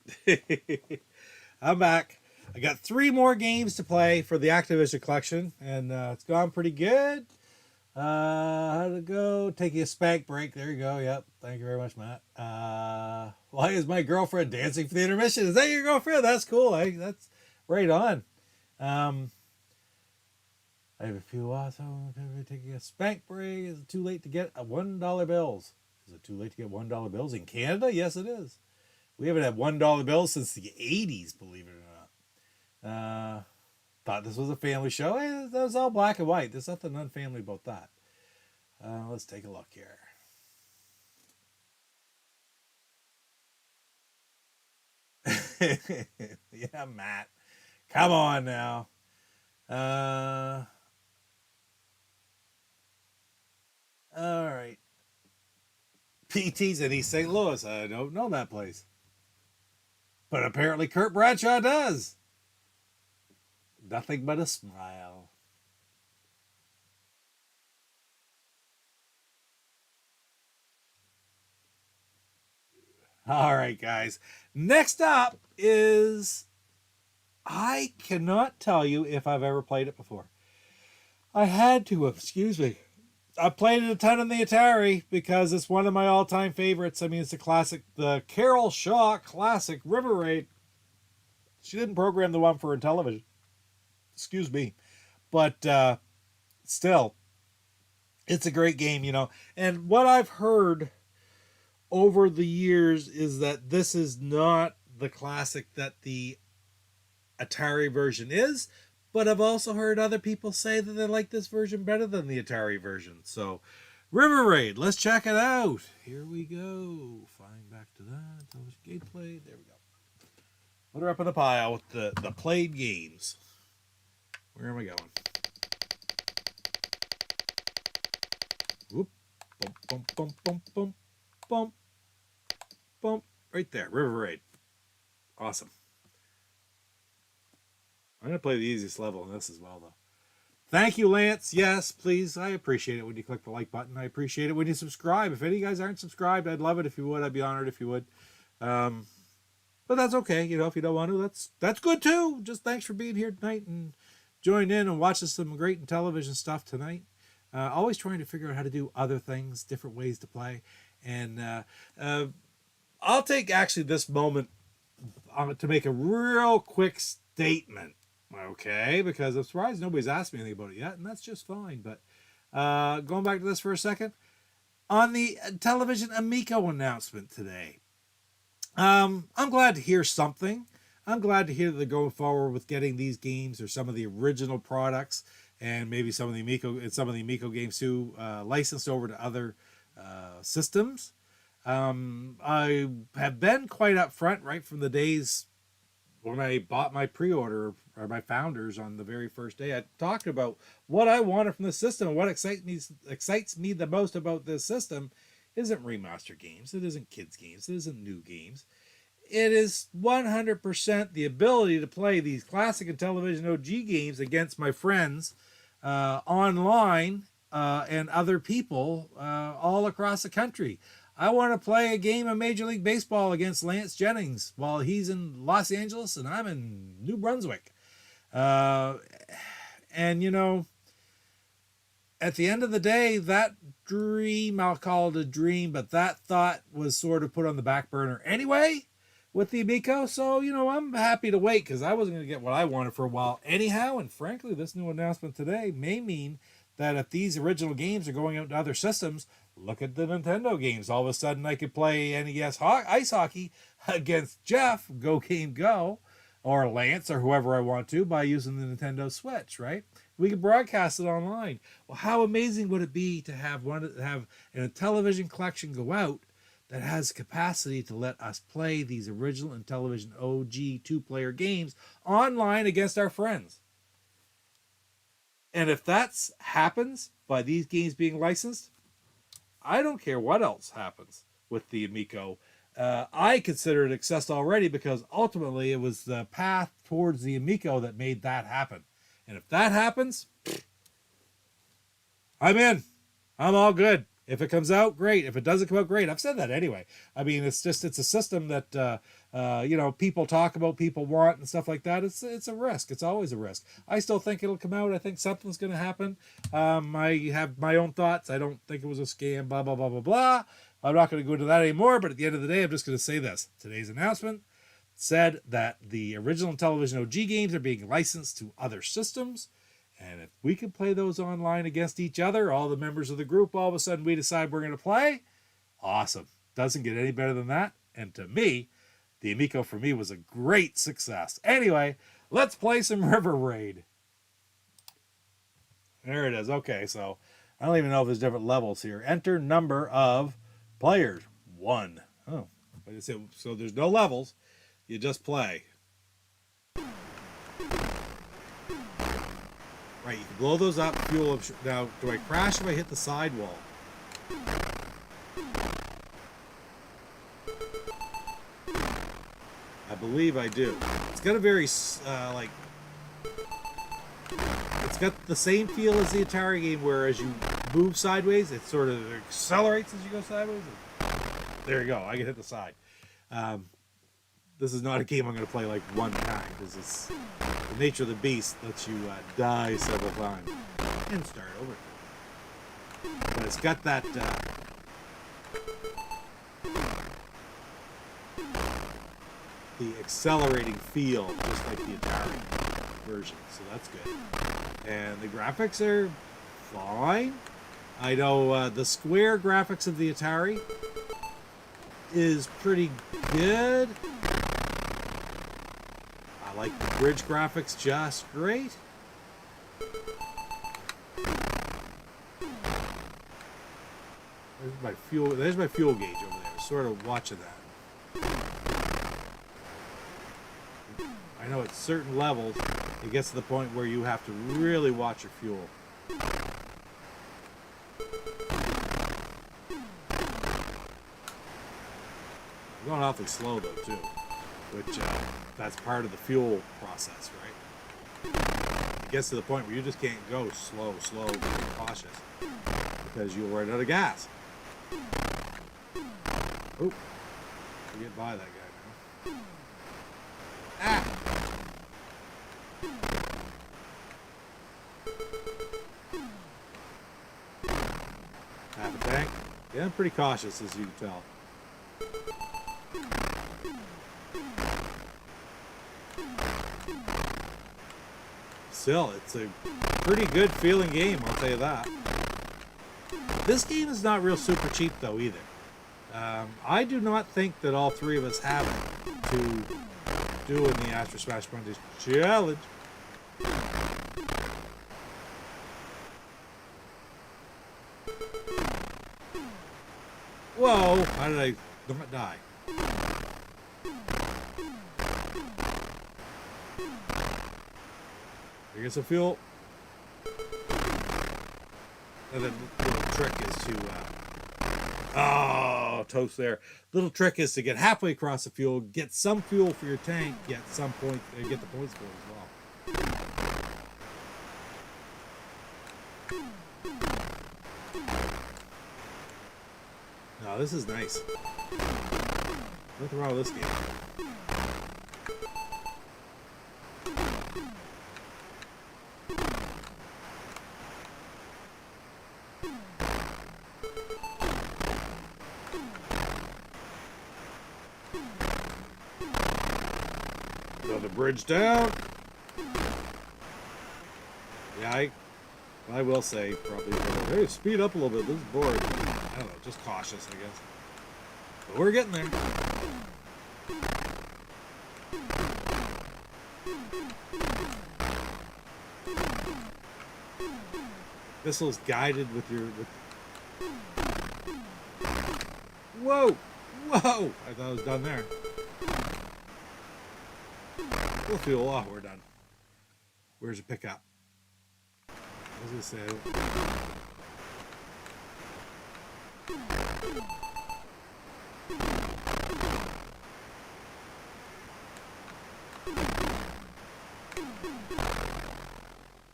S3: I'm back. I got 3 more games to play for the Activision collection, and it's gone pretty good. How'd it go? Taking a spank break. There you go. Yep. Thank you very much, Matt. Why is my girlfriend dancing for the intermission? Is that your girlfriend? That's cool. That's right on. I have a few also taking a spank break. Is it too late to get $1 bills? Is it too late to get $1 bills in Canada? Yes, it is. We haven't had $1 bills since the 80s, believe it or not. Thought this was a family show. Hey, that was all black and white. There's nothing unfamily about that. Let's take a look here. Yeah, Matt. Come on now. All right. PT's in East St. Louis. I don't know that place. But apparently Kurt Bradshaw does. Nothing but a smile. All right, guys. Next up is... I cannot tell you if I've ever played it before. I had to, excuse me. I played it a ton on the Atari because it's one of my all-time favorites. I mean, it's a classic, the Carol Shaw classic River Raid. She didn't program the one for Intellivision. Excuse me. But still, it's a great game, you know. And what I've heard over the years is that this is not the classic that the Atari version is, but I've also heard other people say that they like this version better than the Atari version. So, River Raid, let's check it out. Here we go. Flying back to that. Television gameplay. There we go. Put her up in the pile with the played games. Where am I going? Whoop. Bump, bump, bump, bump, bump, bump, bump. Right there. River Raid. Awesome. I'm going to play the easiest level in this as well, though. Thank you, Lance. Yes, please. I appreciate it when you click the like button. I appreciate it when you subscribe. If any of you guys aren't subscribed, I'd love it if you would. I'd be honored if you would. But that's okay. You know, if you don't want to, that's good too. Just thanks for being here tonight and joining in and watching some great Intellivision stuff tonight. Always trying to figure out how to do other things, different ways to play. And I'll take actually this moment to make a real quick statement. Okay, because I'm surprised nobody's asked me anything about it yet, and that's just fine. But going back to this for a second, on the Intellivision Amico announcement today, I'm glad to hear something. I'm glad to hear that they're going forward with getting these games or some of the original products, and maybe some of the Amico games too, licensed over to other systems. I have been quite upfront right from the days when I bought my pre-order or my founders on the very first day. I talked about what I wanted from the system and what excites me the most about this system isn't remaster games. It isn't kids games. It isn't new games. It is 100% the ability to play these classic Intellivision OG games against my friends online and other people all across the country. I want to play a game of Major League Baseball against Lance Jennings while he's in Los Angeles and I'm in New Brunswick. And, you know, at the end of the day, that dream, I'll call it a dream, but that thought was sort of put on the back burner anyway with the Amico. So, you know, I'm happy to wait because I wasn't going to get what I wanted for a while anyhow. And frankly, this new announcement today may mean that if these original games are going out to other systems, look at the Nintendo games. All of a sudden, I could play NES ice hockey against Jeff, GoGameGo, or Lance, or whoever I want to, by using the Nintendo Switch, right? We could broadcast it online. Well, how amazing would it be to have an Intellivision collection go out that has capacity to let us play these original Intellivision OG two-player games online against our friends? And if that happens by these games being licensed, I don't care what else happens with the Amico. I consider it success already because ultimately it was the path towards the Amico that made that happen. And if that happens, I'm in. I'm all good. If it comes out, great. If it doesn't come out, great. I've said that anyway. I mean, it's a system that, you know, people talk about, people want and stuff like that. It's a risk. It's always a risk. I still think it'll come out. I think something's going to happen. I have my own thoughts. I don't think it was a scam, blah, blah, blah, blah, blah. I'm not going to go into that anymore. But at the end of the day, I'm just going to say this. Today's announcement said that the original Intellivision OG games are being licensed to other systems. And if we can play those online against each other, all the members of the group, all of a sudden we decide we're going to play, awesome. Doesn't get any better than that. And to me, the Amico for me was a great success. Anyway, let's play some River Raid. There it is. Okay, so I don't even know if there's different levels here. Enter number of players. 1. Oh, so there's no levels. You just play. Right, you can blow those up, fuel them. Now, do I crash if I hit the sidewall? I believe I do. It's got a very, it's got the same feel as the Atari game, where as you move sideways, it sort of accelerates as you go sideways. There you go, I can hit the side. This is not a game I'm going to play like one time, because it's the nature of the beast lets you die several times and start over. But it's got that the accelerating feel, just like the Atari version, so that's good. And the graphics are fine. I know the square graphics of the Atari is pretty good. I like the bridge graphics just great. There's my fuel gauge over there. Sort of watching that. I know at certain levels it gets to the point where you have to really watch your fuel. I'm going awfully slow though too, which that's part of the fuel process, right? It gets to the point where you just can't go slow, be cautious, because you'll run out of gas. Oh, you get by that guy now. Ah! Half a tank. Yeah, I'm pretty cautious, as you can tell. Still, it's a pretty good feeling game, I'll tell you that. This game is not real super cheap though either. I do not think that all three of us have it to do in the Astro Smash Mondays challenge. Whoa, how did I not die? I get some fuel. And then the little trick is to, toast there. Little trick is to get halfway across the fuel, get some fuel for your tank, get some point, get the points for it as well. No, this is nice. Nothing wrong with this game. Another bridge down. Yeah, I will say probably, hey, speed up a little bit. This is boring. I don't know, just cautious, I guess. But we're getting there. Missiles guided with your. Whoa! Whoa! I thought I was done there. We'll fuel off. We're done. Where's the pickup? I was gonna say.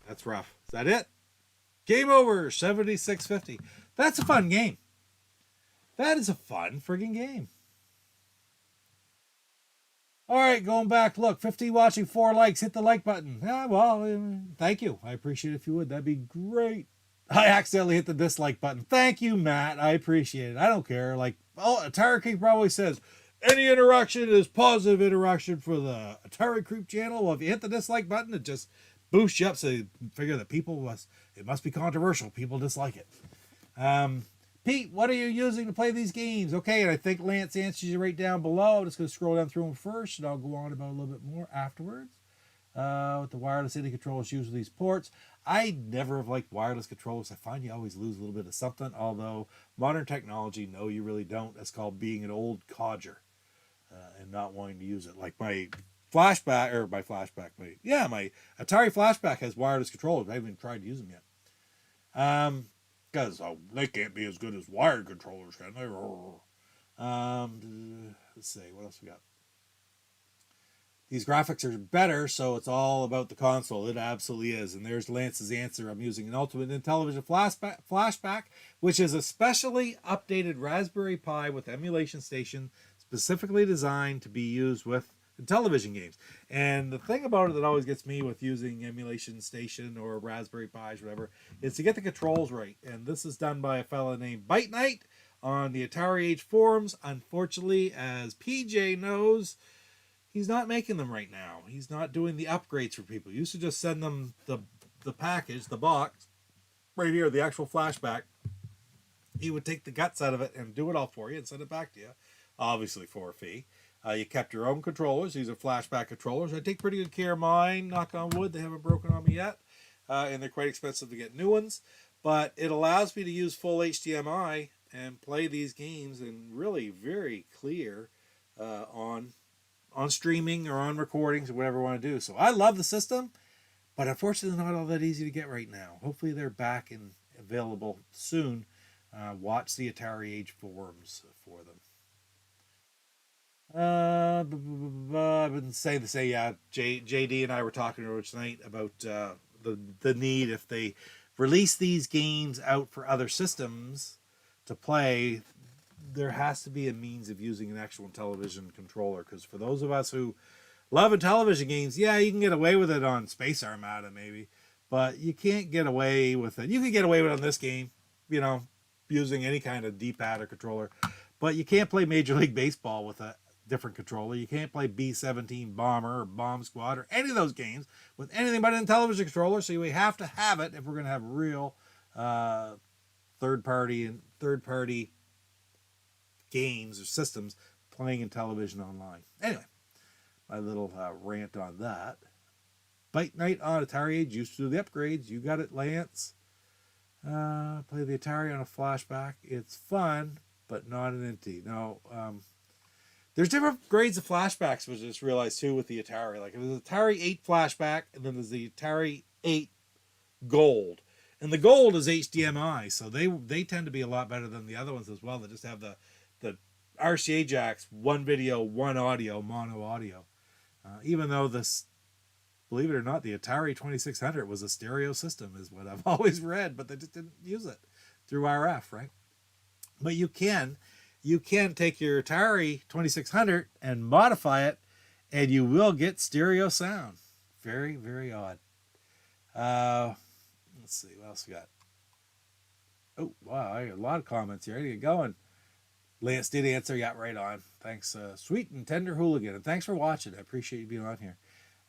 S3: That's rough. Is that it? Game over. 7650. That's a fun game. That is a fun friggin' game. All right, going back. Look, 50 watching, 4 likes. Hit the like button. Yeah, well, thank you. I appreciate it if you would. That'd be great. I accidentally hit the dislike button. Thank you, Matt. I appreciate it. I don't care. Like, Atari Creep probably says, any interaction is positive interaction for the Atari Creep channel. Well, if you hit the dislike button, it just boost you up so you figure that it must be controversial. People dislike it. Pete, what are you using to play these games? Okay, and I think Lance answers you right down below. I'm just going to scroll down through them first, and I'll go on about a little bit more afterwards. With the wireless MIDI controllers used with these ports. I never have liked wireless controllers. I find you always lose a little bit of something, although modern technology, no, you really don't. That's called being an old codger and not wanting to use it. Like my Atari Flashback has wireless controllers. I haven't even tried to use them yet. Because they can't be as good as wired controllers, can they? Let's see, what else we got? These graphics are better, so it's all about the console. It absolutely is. And there's Lance's answer. I'm using an Ultimate Intellivision Flashback, which is a specially updated Raspberry Pi with emulation station specifically designed to be used with Intellivision games. And the thing about it that always gets me with using emulation station or Raspberry Pis, whatever, is to get the controls right. And this is done by a fellow named Bite Knight on the Atari Age forums. Unfortunately, as PJ knows, he's not making them right now. He's not doing the upgrades for people. He used to just send them the package, the box, right here, the actual flashback. He would take the guts out of it and do it all for you and send it back to you, obviously for a fee. You kept your own controllers. These are flashback controllers. I take pretty good care of mine, knock on wood. They haven't broken on me yet, and they're quite expensive to get new ones. But it allows me to use full HDMI and play these games in really very clear on streaming or on recordings or whatever I want to do. So I love the system, but unfortunately not all that easy to get right now. Hopefully they're back and available soon. Watch the Atari Age forums for them. I've been saying the same. Yeah, JD and I were talking earlier tonight about the need, if they release these games out for other systems to play, there has to be a means of using an actual Intellivision controller. Because for those of us who love Intellivision games, yeah, you can get away with it on Space Armada maybe, but you can't get away with it. You can get away with it on this game, using any kind of D-pad or controller, but you can't play Major League Baseball with a different controller. You can't play B-17 Bomber or Bomb Squad or any of those games with anything but an Intellivision controller. So we have to have it if we're going to have real third party games or systems playing Intellivision online. Anyway, my little rant on that. Bite Night on Atari Age used to do the upgrades. You got it, Lance. Play the Atari on a flashback. It's fun, but not an NT. No, there's different grades of flashbacks, which I just realized too with the Atari. Like there's the Atari 8 flashback, and then there's the Atari 8 Gold. And the Gold is HDMI, so they tend to be a lot better than the other ones as well. They just have the RCA jacks, one video, one audio, mono audio. Even though this, believe it or not, the Atari 2600 was a stereo system, is what I've always read, but they just didn't use it through RF, right? But you can take your Atari 2600 and modify it, and you will get stereo sound. Very, very odd. Let's see, what else we got? Oh, wow, I got a lot of comments here. I need to get going. Lance did answer, yeah, right on. Thanks, sweet and tender hooligan, and thanks for watching. I appreciate you being on here.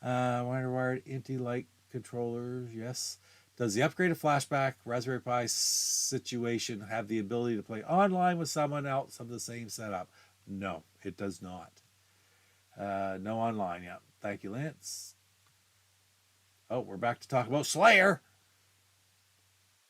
S3: Wired Inti-like controllers, yes. Does the upgraded flashback Raspberry Pi situation have the ability to play online with someone else of the same setup? No, it does not. No online, yeah. Thank you, Lance. Oh, we're back to talk about Slayer.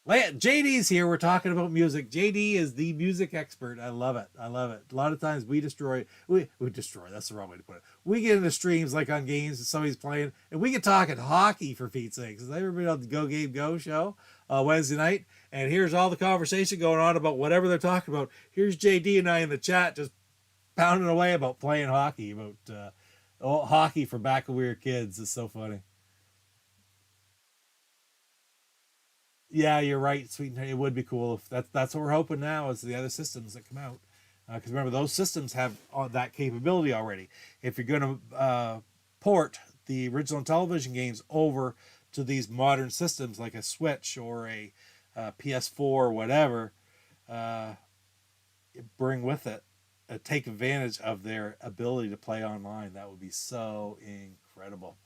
S3: JD's here. We're talking about music. JD is the music expert. I love it. I love it. A lot of times we destroy. That's the wrong way to put it. We get into streams like on games and somebody's playing, and we get talking hockey for Pete's sakes. Has ever been on the GoGameGo show Wednesday night? And here's all the conversation going on about whatever they're talking about. Here's JD and I in the chat just pounding away about playing hockey, about hockey from back when we were kids. It's so funny. Yeah, you're right, sweet. It would be cool if that's what we're hoping now is the other systems that come out. Because remember, those systems have that capability already. If you're going to port the original Intellivision games over to these modern systems like a Switch or a PS4 or whatever, bring with it, take advantage of their ability to play online. That would be so incredible.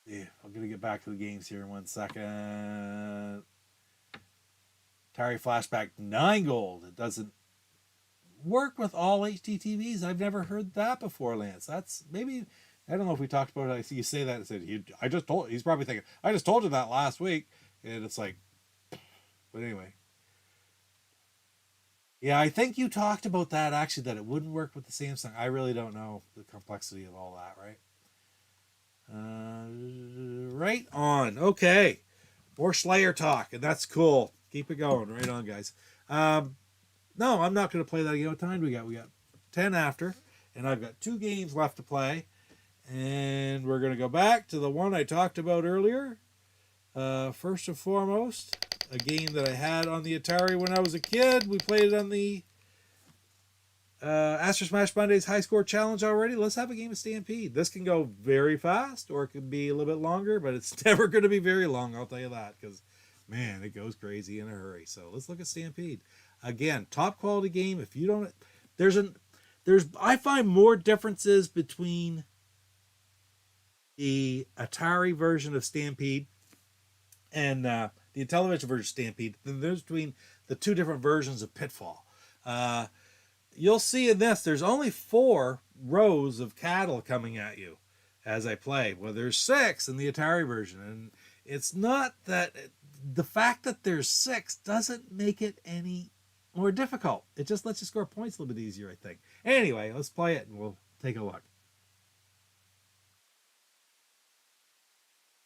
S3: Yeah, I'm going to get back to the games here in 1 second. Atari Flashback 9 Gold. It doesn't work with all HD TVs. I've never heard that before, Lance. That's maybe, I don't know if we talked about it. I see you say that and said, I just told, he's probably thinking, I just told you that last week. And it's like, but anyway. Yeah, I think you talked about that actually, that it wouldn't work with the Samsung. I really don't know the complexity of all that, right? Right on. Okay. More Slayer talk, and that's cool. Keep it going. Right on, guys. No, I'm not going to play that again. What time do we got? We got 10 after, and I've got 2 games left to play. And we're going to go back to the one I talked about earlier. First and foremost, a game that I had on the Atari when I was a kid. We played it on the Astro Smash Mondays High Score Challenge already. Let's have a game of Stampede. This can go very fast, or it could be a little bit longer, but it's never going to be very long, I'll tell you that, because, man, it goes crazy in a hurry. So let's look at Stampede. Again, top quality game. If you don't, I find more differences between the Atari version of Stampede and the Intellivision version of Stampede than there's between the 2 different versions of Pitfall. You'll see in this, there's only 4 rows of cattle coming at you as I play. Well, there's 6 in the Atari version. And it's not that, the fact that there's 6 doesn't make it any more difficult. It just lets you score points a little bit easier, I think. Anyway, let's play it and we'll take a look.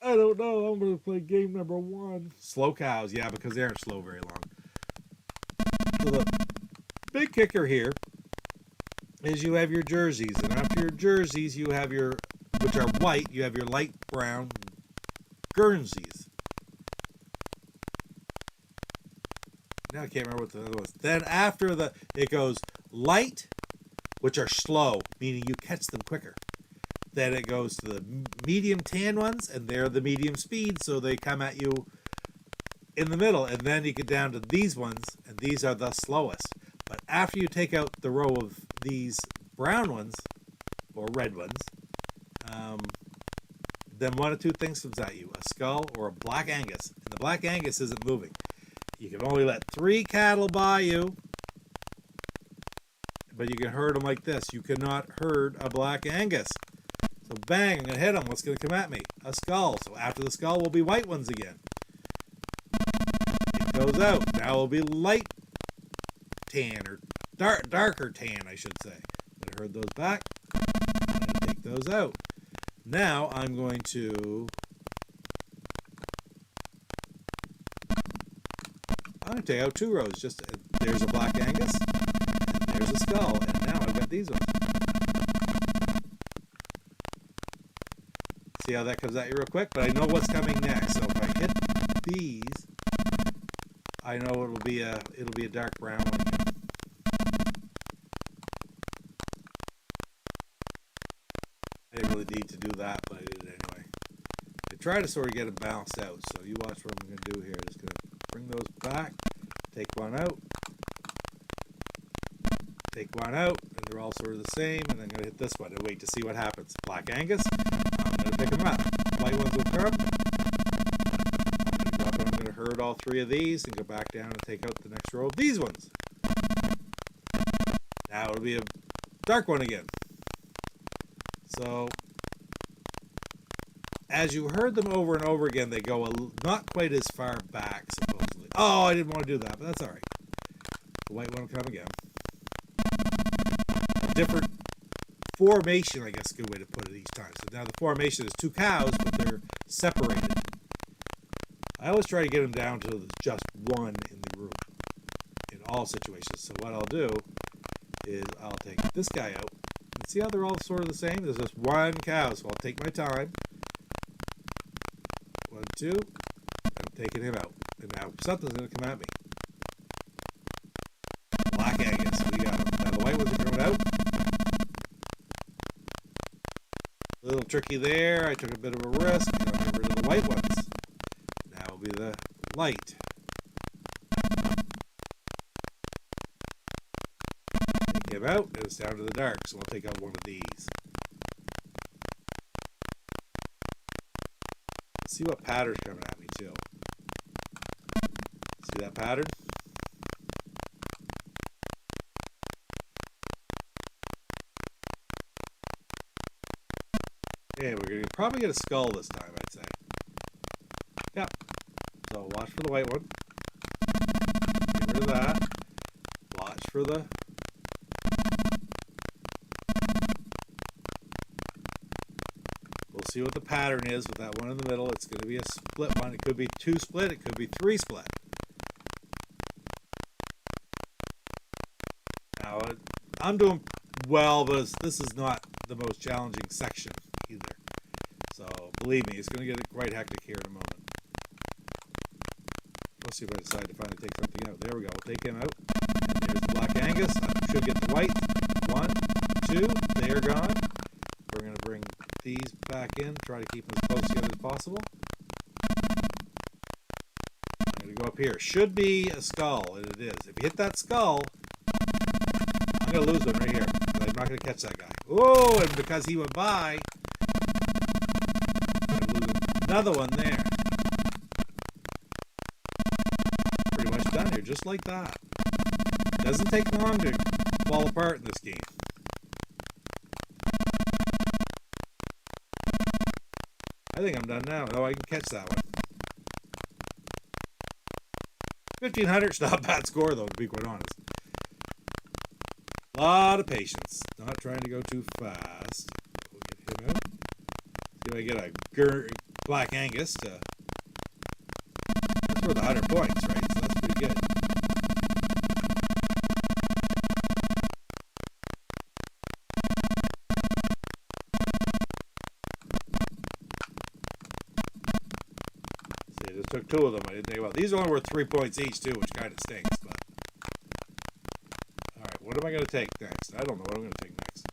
S3: I don't know. I'm going to play game number 1. Slow cows. Yeah, because they aren't slow very long. So the big kicker here is you have your jerseys. And after your jerseys, you have your, which are white, you have your light brown Guernseys. Now I can't remember what the other was. Then after it goes light, which are slow, meaning you catch them quicker. Then it goes to the medium tan ones, and they're the medium speed, so they come at you in the middle. And then you get down to these ones, and these are the slowest. But after you take out the row of these brown ones, or red ones, then 1 of 2 things comes at you. A skull or a Black Angus. And the Black Angus isn't moving. You can only let 3 cattle by you, but you can herd them like this. You cannot herd a Black Angus. So bang, I'm going to hit them. What's going to come at me? A skull. So after the skull will be white ones again. It goes out. Now it will be light tan, or darker tan, I should say. I'm going to herd those back. I'm going to take those out. Now I'm going to take out 2 rows. Just there's a Black Angus, and there's a skull, and now I've got these ones. See how that comes at you real quick? But I know what's coming next. So if I hit these, I know it'll be a dark brown one again. I didn't really need to do that, but I did it anyway. I try to sort of get them balanced out. So you watch what I'm going to do here. Just going to bring those back, take one out, take one out, and they're all sort of the same. And I'm going to hit this one and wait to see what happens. Black Angus, I'm going to pick them up. White ones will come. I'm going to herd all 3 of these and go back down and take out the next row of these ones. Now it'll be a dark one again. So as you herd them over and over again, they go not quite as far back, supposedly. Oh, I didn't want to do that, but that's all right. The white one will come again. Different formation, I guess, is a good way to put it each time. So now the formation is 2 cows, but they're separated. I always try to get them down to just 1 in the group in all situations. So what I'll do is I'll take this guy out. And see how they're all sort of the same? There's just 1 cow, so I'll take my time. 1, 2, I'm taking him out. And now something's going to come at me. Black Angus, we got him. Now the white ones are coming out. A little tricky there. I took a bit of a risk. I got rid of the white ones. Now will be the light. Take him out, and it's down to the dark, so I'll take out one of these. see what pattern's coming at me too. See that pattern? Okay, we're going to probably get a skull this time, I'd say. Yep. So watch for the white one. Get rid of that. Watch for the... We'll see what the pattern is with that one in the middle. It's going to be a split one. It could be 2 split. It could be 3 split. Now, I'm doing well, but this is not the most challenging section either. So, believe me, it's going to get quite hectic here in a moment. Let's see if I decide to finally take something out. There we go. We'll take him out. And there's the Black Angus. I should get the white. 1, 2. They are gone. We're going to bring these back in. Try to keep them as close together as possible. I'm going to go up here. Should be a skull, and it is. If you hit that skull, I'm going to lose one right here. I'm not going to catch that guy. Oh, and because he went by, I'm going to lose another one there. Pretty much done here, just like that. Doesn't take long to fall apart in this game. I think I'm done now. No, I can catch that one. 1,500's not a bad score, though, to be quite honest. A lot of patience. Not trying to go too fast. We'll get him out. See if I get a Black Angus to... That's worth 100 points, right? So that's pretty good. See, I just took 2 of them. I didn't think about. These are only worth 3 points each, too, which kind of stinks, but... What am I going to take next? I don't know what I'm going to take next.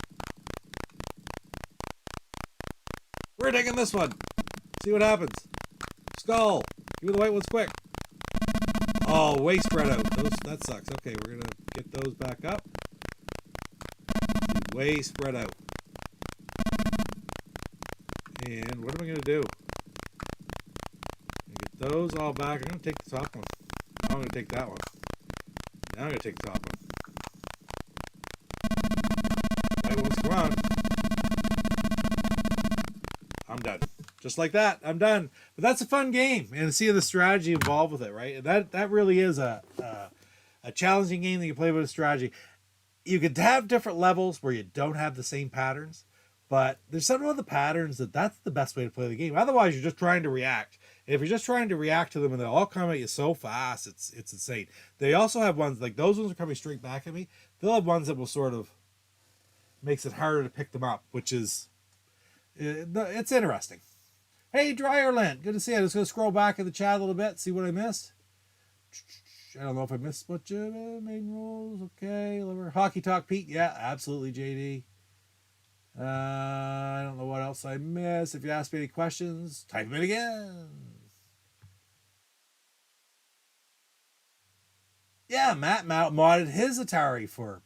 S3: We're taking this one. See what happens. Skull. Give me the white ones quick. Oh, way spread out. That sucks. Okay, we're going to get those back up. Way spread out. And what am I going to do? Get those all back. I'm going to take the top one. I'm going to take that one. Now I'm going to take the top one. Come on. I'm done. Just like that, I'm done. But that's a fun game, and seeing the strategy involved with it, right? And that really is a challenging game that you play with a strategy. You could have different levels where you don't have the same patterns, but there's some of the patterns that's the best way to play the game. Otherwise, you're just trying to react. If you're just trying to react to them and they all come at you so fast, it's insane. They also have ones like those ones are coming straight back at me. They'll have ones that will sort of makes it harder to pick them up, which is it's interesting. Hey, Dryerland, good to see you. I'm just going to scroll back in the chat a little bit, see what I missed. I don't know if I missed much of it. Main rules, okay. Hockey Talk Pete, yeah, absolutely, JD. I don't know what else I missed. If you ask me any questions, type them in again. Yeah, Matt modded his Atari for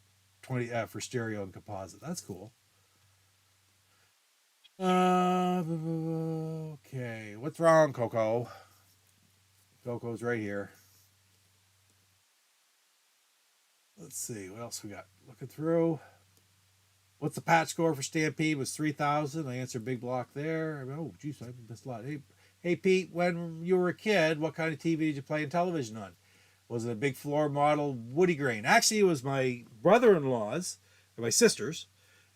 S3: stereo and composite. That's cool. Okay, what's wrong, Coco? Coco's right here. Let's see, what else we got? Looking through. What's the patch score for Stampede? Was 3,000. I answered big block there. Oh, geez, I missed a lot. Hey, Pete, when you were a kid, what kind of TV did you play Intellivision on? Was it a big floor model woody grain? Actually, it was my brother-in-law's, or my sister's,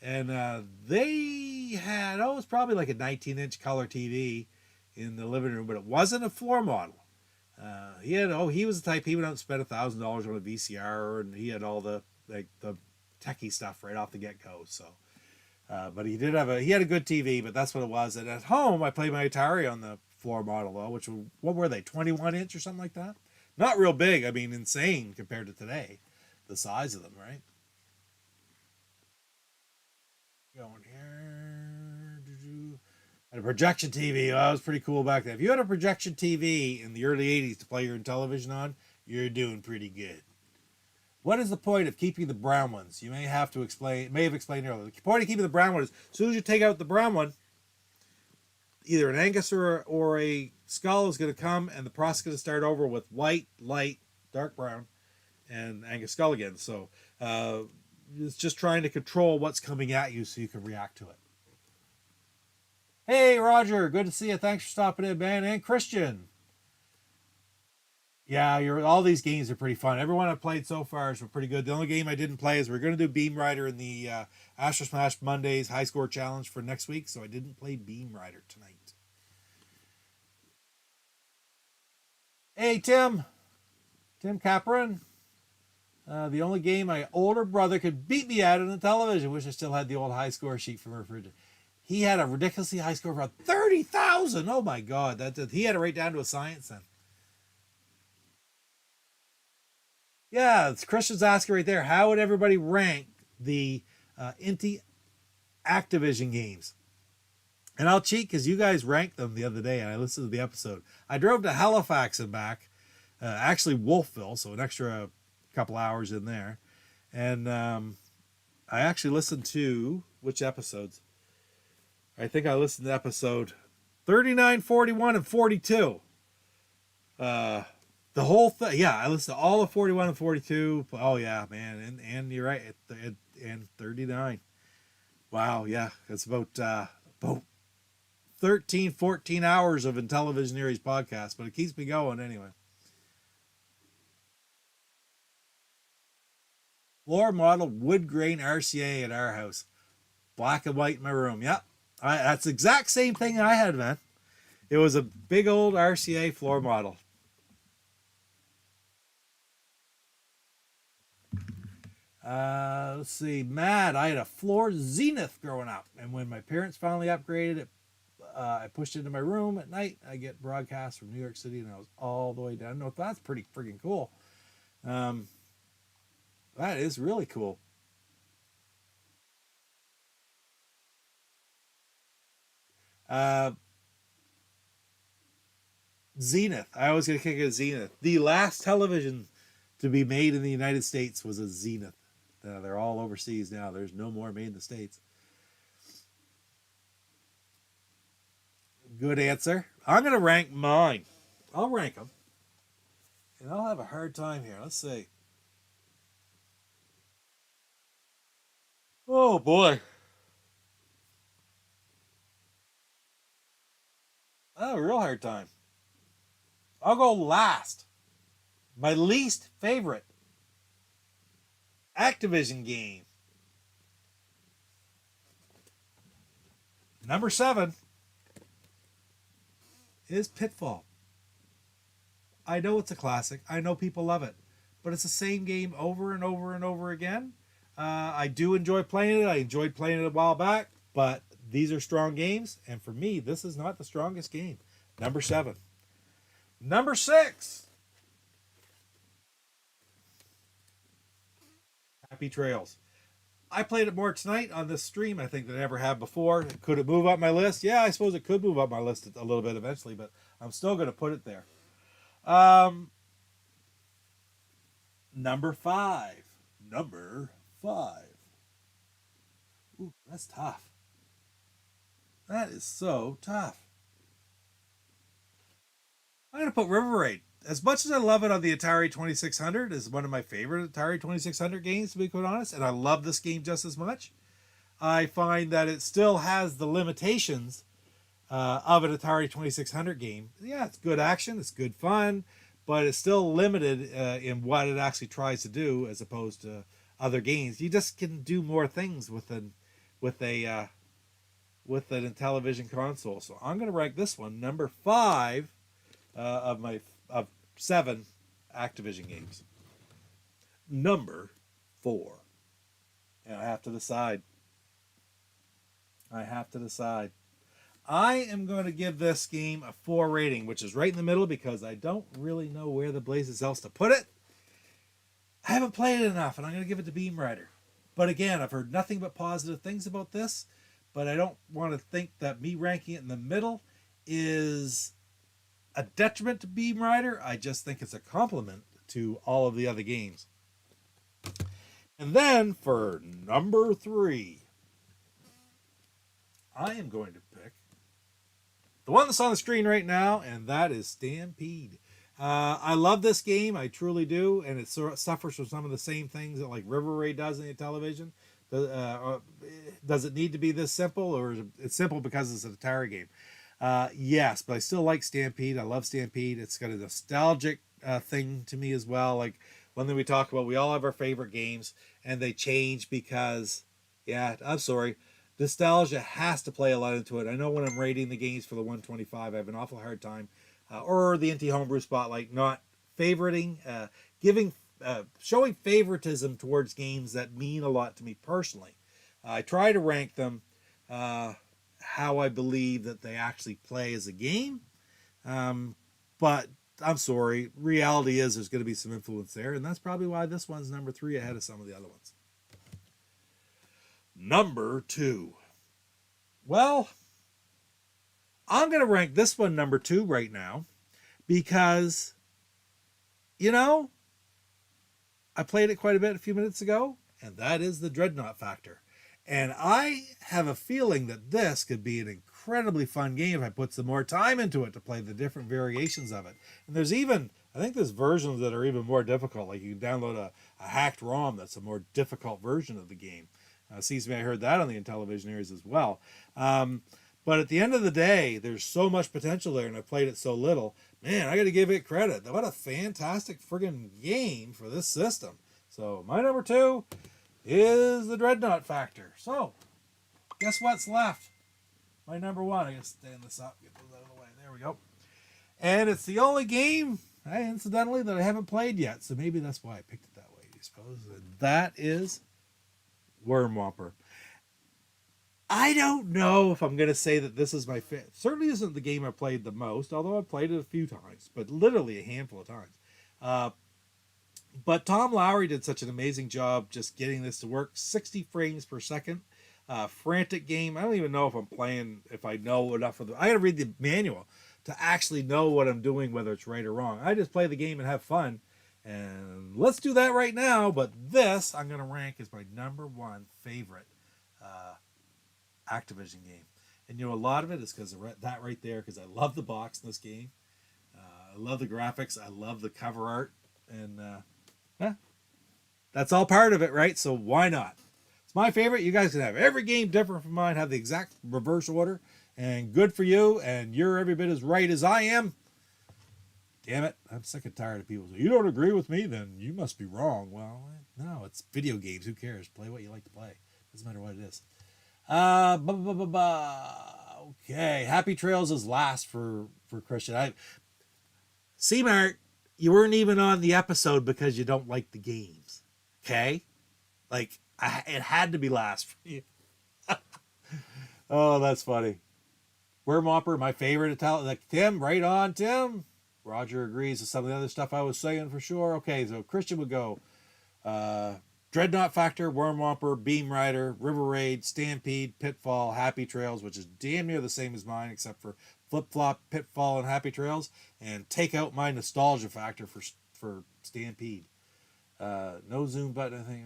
S3: and they had, it was probably like a 19-inch color TV in the living room, but it wasn't a floor model. He was the type, he went out and spent $1,000 on a VCR, and he had all the techie stuff right off the get-go. So, but he had a good TV, but that's what it was. And at home, I played my Atari on the floor model though, which what were they, 21-inch or something like that? Not real big. I mean, insane compared to today, the size of them, right? Going here. And a projection TV. Well, that was pretty cool back then. If you had a projection TV in the early 80s to play your Intellivision on, you're doing pretty good. What is the point of keeping the brown ones? You may have explained earlier. The point of keeping the brown one is as soon as you take out the brown one, either an Angus or a Skull is going to come, and the process is going to start over with white, light, dark brown, and Angus Skull again. So it's just trying to control what's coming at you so you can react to it. Hey, Roger, good to see you. Thanks for stopping in, man. And Christian. Yeah, all these games are pretty fun. Everyone I've played so far is pretty good. The only game I didn't play is we're going to do Beam Rider in the Astro Smash Mondays High Score Challenge for next week, so I didn't play Beam Rider tonight. Hey, Tim Capron. The only game my older brother could beat me at on the television. Wish I still had the old high score sheet from her. He had a ridiculously high score of about 30,000. Oh my God, he had it right down to a science then. Yeah, it's Christian's asking right there. How would everybody rank the Activision games? And I'll cheat because you guys ranked them the other day and I listened to the episode. I drove to Halifax and back, actually Wolfville, so an extra couple hours in there. And I actually listened to, which episodes? I think I listened to episode 39, 41, and 42. The whole thing, yeah, I listened to all of 41 and 42. Oh, yeah, man, and you're right, and 39. Wow, yeah, it's about 13, 14 hours of Intellivisionaries Podcast, but it keeps me going anyway. Floor model wood grain RCA at our house. Black and white in my room. Yep, that's the exact same thing I had, man. It was a big old RCA floor model. Let's see, Matt, I had a floor Zenith growing up, and when my parents finally upgraded it, I pushed it into my room at night. I get broadcasts from New York City, and I was all the way down. No, that's pretty freaking cool. That is really cool. Zenith. I always get a kick at Zenith. The last television to be made in the United States was a Zenith. They're all overseas now. There's no more made in the States. Good answer. I'm going to rank mine. I'll rank them. And I'll have a hard time here. Let's see. Oh, boy. I have a real hard time. I'll go last. My least favorite Activision game. Number 7 is Pitfall. I know it's a classic. I know people love it. But it's the same game over and over and over again. I do enjoy playing it. I enjoyed playing it a while back. But these are strong games. And for me, this is not the strongest game. Number 7. Number 6. Happy Trails. I played it more tonight on this stream, I think, than I ever have before. Could it move up my list? Yeah, I suppose it could move up my list a little bit eventually, but I'm still going to put it there. Number 5. Ooh, that's tough. That is so tough. I'm going to put River Raid. As much as I love it on the Atari 2600, it's one of my favorite Atari 2600 games, to be quite honest, and I love this game just as much. I find that it still has the limitations of an Atari 2600 game. Yeah, it's good action, it's good fun, but it's still limited in what it actually tries to do as opposed to other games. You just can do more things with an Intellivision console. So I'm going to rank this one number 5 of 7 Activision games. Number 4. And I have to decide. I am going to give this game a 4 rating, which is right in the middle because I don't really know where the blazes else to put it. I haven't played it enough, and I'm going to give it to Beam Rider. But again, I've heard nothing but positive things about this, but I don't want to think that me ranking it in the middle is a detriment to Beam Rider. I just think it's a compliment to all of the other games. And then for number 3, I am going to pick the one that's on the screen right now, and that is Stampede. I love this game, I truly do, and it suffers from some of the same things that like River Raid does in the television. Does it need to be this simple, or is it simple because it's an Atari game? Yes, but I still like Stampede. I love Stampede. It's got a nostalgic thing to me as well. Like one thing we talk about, we all have our favorite games, and they change because, yeah, I'm sorry, nostalgia has to play a lot into it. I know when I'm rating the games for the 125, I have an awful hard time, or the NT Homebrew Spotlight, not favoriting, showing favoritism towards games that mean a lot to me personally. I try to rank them how I believe that they actually play as a game, but I'm sorry, reality is there's going to be some influence there, and that's probably why this one's number 3 ahead of some of the other ones. Number 2. Well, I'm going to rank this one number 2 right now because, you know, I played it quite a bit a few minutes ago, and that is the Dreadnaught Factor. And I have a feeling that this could be an incredibly fun game if I put some more time into it to play the different variations of it. And there's even, I think there's versions that are even more difficult. Like you can download a hacked ROM that's a more difficult version of the game. Seems to me I heard that on the Intellivisionaries as well. But at the end of the day, there's so much potential there, and I played it so little. Man, I got to give it credit. What a fantastic friggin' game for this system. So my number 2 is the Dreadnaught Factor. So, guess what's left? My number 1. I gotta stand this up, get those out of the way. There we go. And it's the only game, incidentally, that I haven't played yet. So maybe that's why I picked it that way, I suppose. And that is Whomper. I don't know if I'm going to say that this is my favorite. Certainly isn't the game I played the most, although I've played it a few times, but literally a handful of times. But Tom Lowry did such an amazing job just getting this to work. 60 frames per second. Frantic game. I don't even know if I'm playing, if I know enough of I got to read the manual to actually know what I'm doing, whether it's right or wrong. I just play the game and have fun. And let's do that right now. But this I'm going to rank as my number 1 favorite Activision game. And you know, a lot of it is because of that right there, because I love the box in this game. I love the graphics. I love the cover art. And that's all part of it, right? So why not? It's my favorite. You guys can have every game different from mine, have the exact reverse order, and good for you, and you're every bit as right as I am. Damn it, I'm sick and tired of people saying, you don't agree with me, then you must be wrong. Well, no, it's video games. Who cares? Play what you like to play. Doesn't matter what it is. Okay, Happy Trails is last for Christian. C-Mart, you weren't even on the episode because you don't like the games. Okay? Like, it had to be last for you. Oh, that's funny. Whomper, my favorite Italian. Like, Tim, right on, Tim. Roger agrees with some of the other stuff I was saying for sure. Okay, so Christian would go Dreadnaught Factor, Whomper, Beam Rider, River Raid, Stampede, Pitfall, Happy Trails, which is damn near the same as mine, except for Flip Flop, Pitfall, and Happy Trails, and take out my nostalgia factor for Stampede. No zoom button, I think.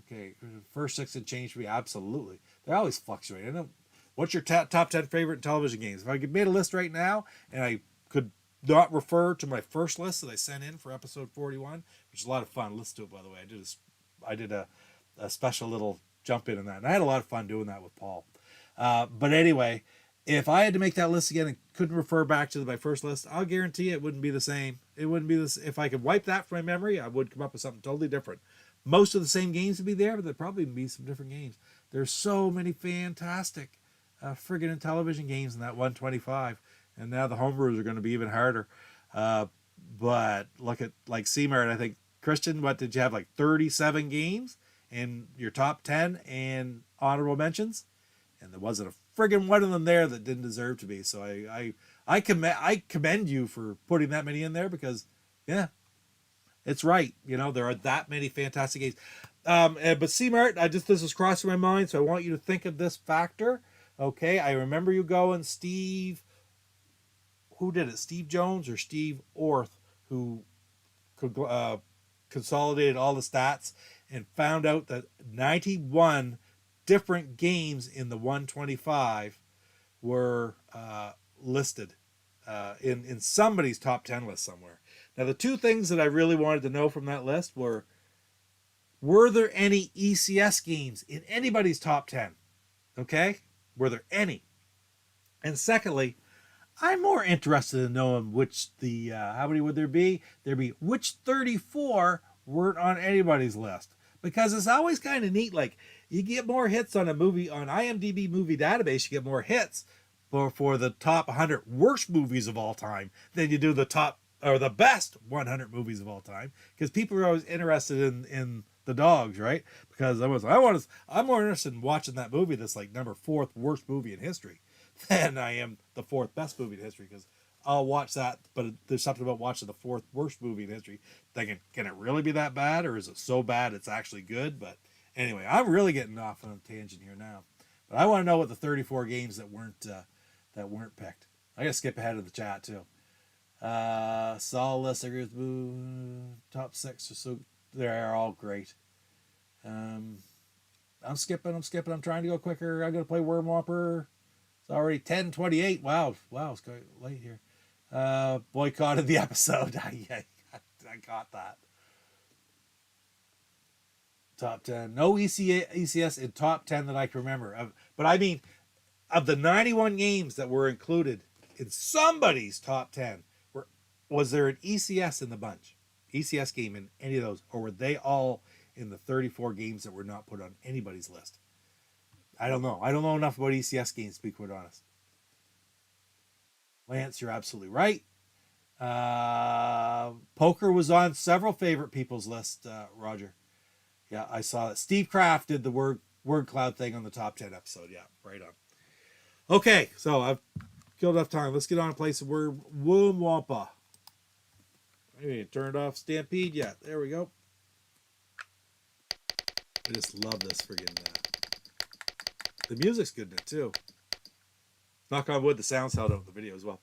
S3: Okay, first 6 had changed for me. Absolutely, they always fluctuate. I know. What's your top 10 favorite television games? If I could make a list right now, and I could not refer to my first list that I sent in for episode 41, which is a lot of fun. Listen to it, by the way. I did a special little jump in that, and I had a lot of fun doing that with Paul. But anyway, if I had to make that list again and couldn't refer back to my first list, I'll guarantee it wouldn't be the same. It wouldn't be this. If I could wipe that from my memory, I would come up with something totally different. Most of the same games would be there, but there'd probably be some different games. There's so many fantastic friggin' Intellivision games in that 125, and now the homebrews are going to be even harder. But look at like C-Mart, I think, Christian, what did you have, like 37 games in your top 10 and honorable mentions? And there wasn't a friggin' one of them there that didn't deserve to be. So I commend you for putting that many in there because, yeah, it's right. You know, there are that many fantastic games. But C-Mart, this was crossing my mind, so I want you to think of this factor. Okay, I remember you going, Steve, who did it? Steve Jones or Steve Orth, who consolidated all the stats and found out that 91 different games in the 125 were listed in somebody's top 10 list somewhere. Now, the two things that I really wanted to know from that list were there any ECS games in anybody's top 10? Okay? Were there any? And secondly, I'm more interested in knowing which how many would there be? There'd be which 34 weren't on anybody's list. Because it's always kind of neat. Like, you get more hits on a movie, on IMDb Movie Database, you get more hits for the top 100 worst movies of all time than you do the top, or the best 100 movies of all time. Because people are always interested in the dogs, right? Because I'm more interested in watching that movie that's like number 4th worst movie in history than I am the 4th best movie in history, because I'll watch that, but there's something about watching the 4th worst movie in history thinking, can it really be that bad, or is it so bad it's actually good? But anyway, I'm really getting off on a tangent here now. But I want to know what the 34 games that weren't picked. I gotta skip ahead of the chat too. Solid list, I agree with top 6 or so. They're all great. I'm skipping. I'm trying to go quicker. I'm gonna play Whomper. It's already 10:28. Wow, it's quite late here. Boycotted the episode. I got that. Top 10. No ECS in top 10 that I can remember. But I mean, of the 91 games that were included in somebody's top 10, was there an ECS in the bunch? ECS game in any of those? Or were they all in the 34 games that were not put on anybody's list? I don't know. I don't know enough about ECS games, to be quite honest. Lance, you're absolutely right. Poker was on several favorite people's list, Roger. Yeah, I saw it. Steve Kraft did the word cloud thing on the top 10 episode. Yeah, right on. Okay, so I've killed enough time. Let's get on and play some Whomper. I need to turn it off. Stampede. Yeah, there we go. I just love this friggin' the music's good in it too. Knock on wood, the sound's held out in the video as well.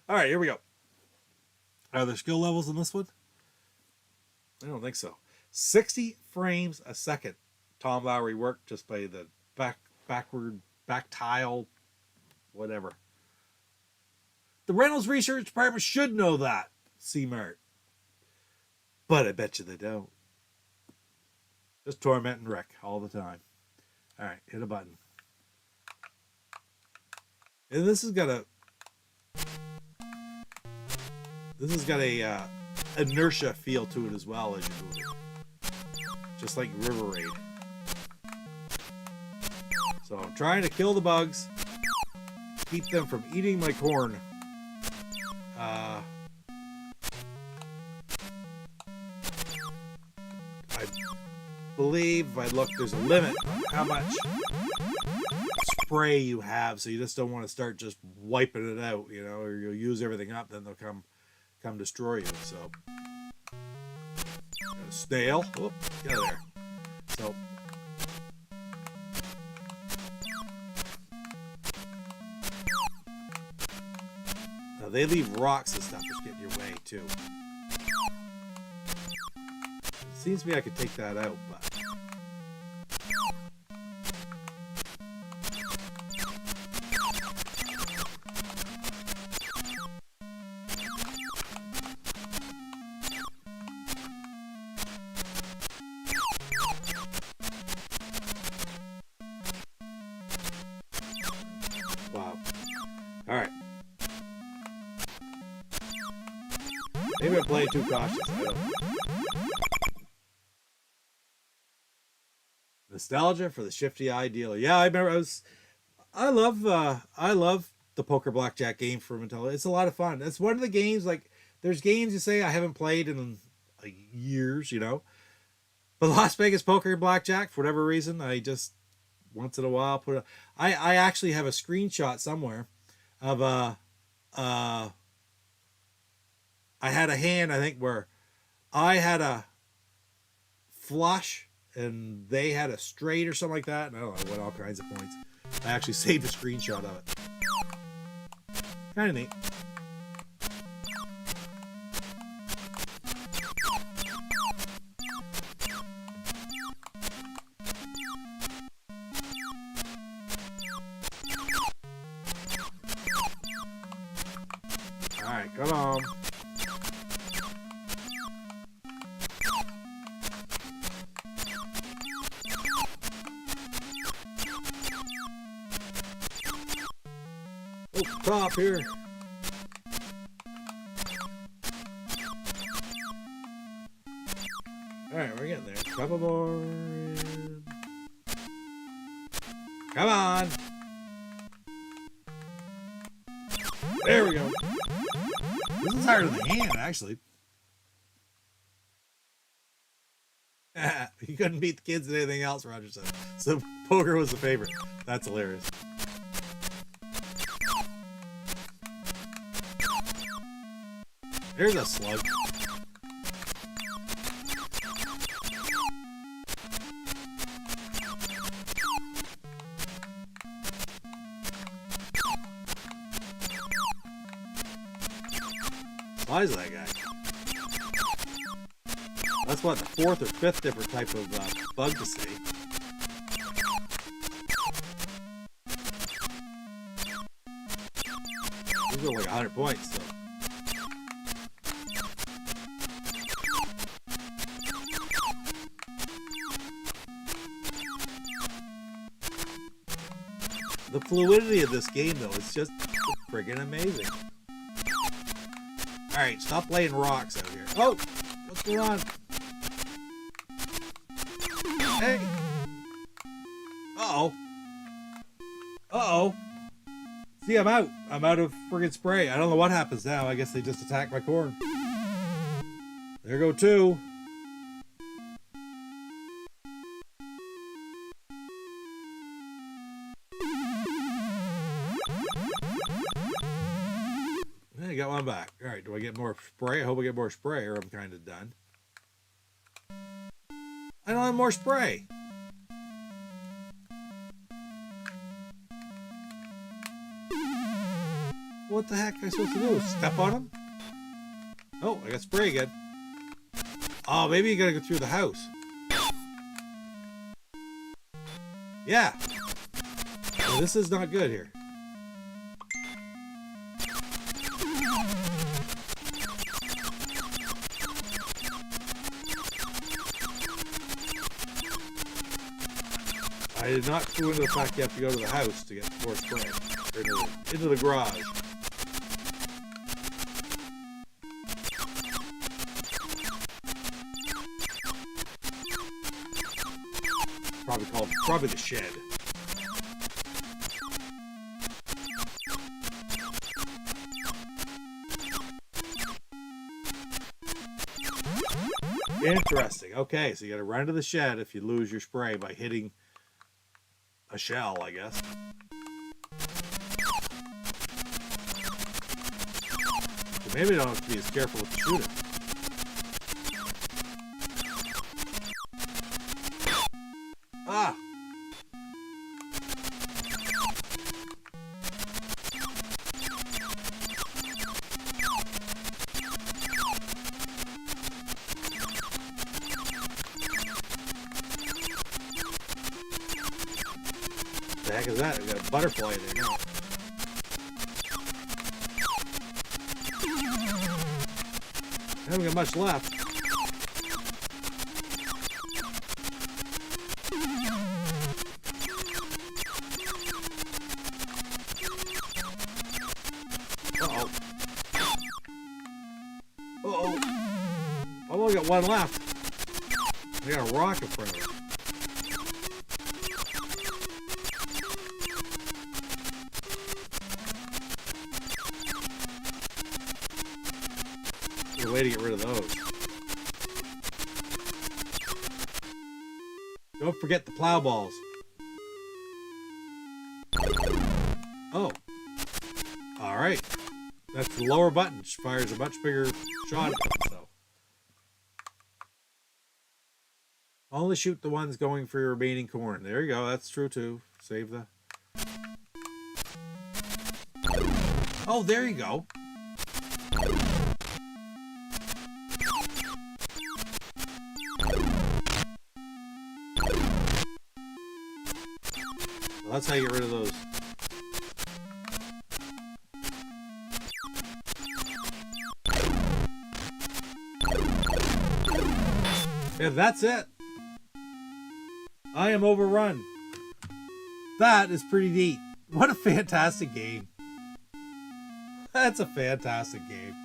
S3: All right, here we go. Are there skill levels in this one? I don't think so. 60 frames a second. Tom Lowry worked just by the back tile, whatever. The Reynolds Research Department should know that, C-Mart. But I bet you they don't. Just tormenting Rick all the time. All right, hit a button. And this has got a inertia feel to it as well as you're moving. Just like River Raid. So I'm trying to kill the bugs, keep them from eating my corn. I believe if I look, there's a limit on how much spray you have, so you just don't want to start just wiping it out, you know, or you'll use everything up, then they'll come destroy you. So a snail, oh, get out of there. So now they leave rocks and stuff which get in your way too. It seems to me I could take that out, but wow. Alright. Maybe I'm playing too cautious. I don't know. Nostalgia for the shifty eye dealer. Yeah, I remember. I love the poker blackjack game from Intellivision. It's a lot of fun. It's one of the games, like, there's games you say I haven't played in like years, you know. But Las Vegas poker and blackjack, for whatever reason, I just once in a while put it. I actually have a screenshot somewhere of I had a hand, I think, where I had a flush and they had a straight or something like that, and I don't know, I won all kinds of points. I actually saved a screenshot of it. Kind of neat. Come on. Oh, top here. Alright, we're getting there. Couple more. Come on. There we go. This is harder than hand, actually. You couldn't beat the kids at anything else, Roger said. So poker was the favorite. That's hilarious. There's a slug. Size of that guy. That's what, the fourth or fifth different type of bug to see. These are like 100 points, so. The fluidity of this game, though, is just friggin' amazing. Alright, stop laying rocks out here. Oh! What's going on? Hey! Uh-oh. Uh-oh. See, I'm out. I'm out of friggin' spray. I don't know what happens now. I guess they just attacked my corn. There go two. I got one back. Alright, do I get more spray? I hope I get more spray or I'm kind of done. I don't have more spray. What the heck am I supposed to do? Step on him? Oh, I got spray again. Oh, maybe you gotta go through the house. Yeah. Well, this is not good here. I did not clue into the fact you have to go to the house to get more spray. Or into the garage. Probably the shed. Interesting. Okay, so you gotta run to the shed if you lose your spray by hitting a shell, I guess. So maybe I don't have to be as careful with the shooter. Ah! What the heck is that? We got a butterfly in there now. I haven't got much left. Uh-oh. Uh-oh. I've only got one left. I got a rock in front of it. There's a way to get rid of those. Don't forget the plow balls. Oh. Alright. That's the lower button. Fires a much bigger shot. So. Only shoot the ones going for your remaining corn. There you go. That's true too. Save the... Oh, there you go. Well, that's how you get rid of those. Yeah, that's it. I am overrun. That is pretty neat. What a fantastic game. That's a fantastic game.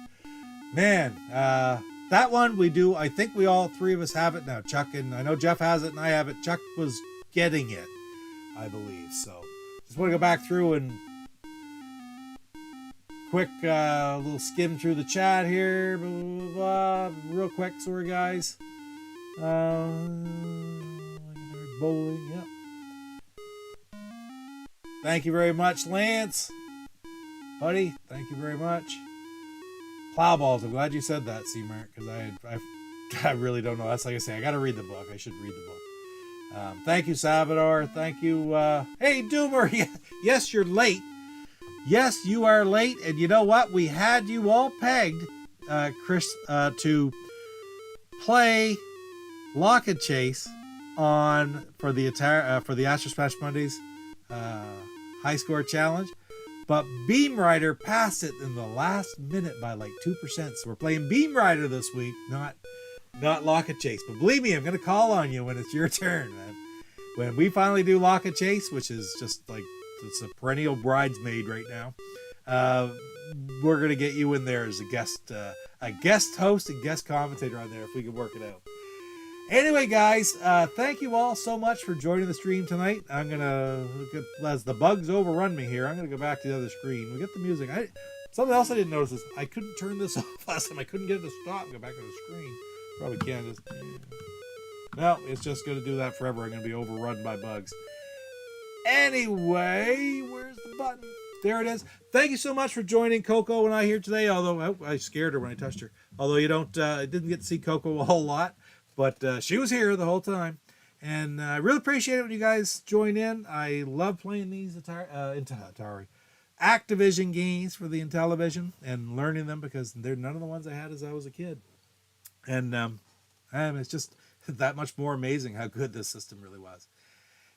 S3: Man, that one we do, I think we all three of us have it now. Chuck, and I know Jeff has it and I have it. Chuck was getting it, I believe. So just want to go back through and quick little skim through the chat here. Blah, blah, blah, blah. Real quick, sorry guys. Bowling, yep. Thank you very much, Lance. Buddy, thank you very much. Plowballs, I'm glad you said that, C-Mark, because I really don't know. That's like I say, I got to read the book. I should read the book. Thank you, Salvador. Thank you. Hey, Doomer. Yes, you're late. Yes, you are late. And you know what? We had you all pegged, Chris, to play Lock and Chase for the Atari, for the Astro Smash Mondays high score challenge. But Beam Rider passed it in the last minute by like 2%. So we're playing Beam Rider this week, not Lock and Chase. But believe me, I'm going to call on you when it's your turn, man. When we finally do Lock and Chase, which is just like, it's a perennial bridesmaid right now, we're going to get you in there as a guest host and guest commentator on there if we can work it out. Anyway, guys, thank you all so much for joining the stream tonight. I'm going to, as the bugs overrun me here, I'm going to go back to the other screen. We get the music. Something else I didn't notice is I couldn't turn this off last time. I couldn't get it to stop and go back to the screen. Probably can. No, it's just going to do that forever. I'm going to be overrun by bugs. Anyway, where's the button? There it is. Thank you so much for joining Coco and I here today, although I scared her when I touched her. Although you didn't get to see Coco a whole lot. But she was here the whole time. And I really appreciate it when you guys join in. I love playing these Atari Activision games for the Intellivision and learning them because they're none of the ones I had as I was a kid. And it's just that much more amazing how good this system really was.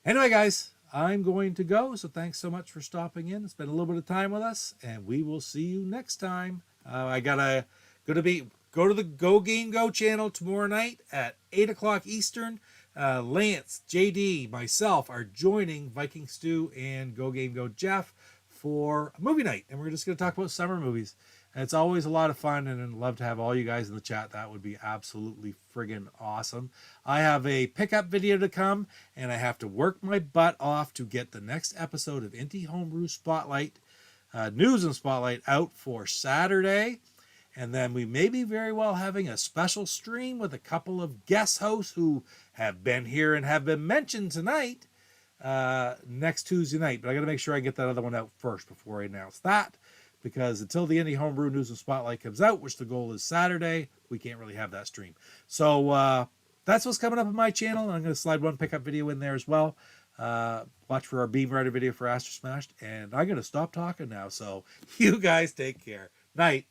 S3: Anyway, guys, I'm going to go. So thanks so much for stopping in and spend a little bit of time with us. And we will see you next time. I go to the GoGameGo channel tomorrow night at 8 o'clock Eastern. Lance, JD, myself are joining Viking Stew and GoGameGo Jeff for a movie night. And we're just going to talk about summer movies. And it's always a lot of fun, and I'd love to have all you guys in the chat. That would be absolutely friggin' awesome. I have a pickup video to come, and I have to work my butt off to get the next episode of Inti Homebrew Spotlight, News and Spotlight out for Saturday. And then we may be very well having a special stream with a couple of guest hosts who have been here and have been mentioned tonight next Tuesday night. But I got to make sure I get that other one out first before I announce that. Because until the Indie Homebrew News and Spotlight comes out, which the goal is Saturday, we can't really have that stream. So that's what's coming up on my channel. I'm going to slide one pickup video in there as well. Watch for our Beam Rider video for Astro Smashed. And I'm going to stop talking now. So you guys take care. Night.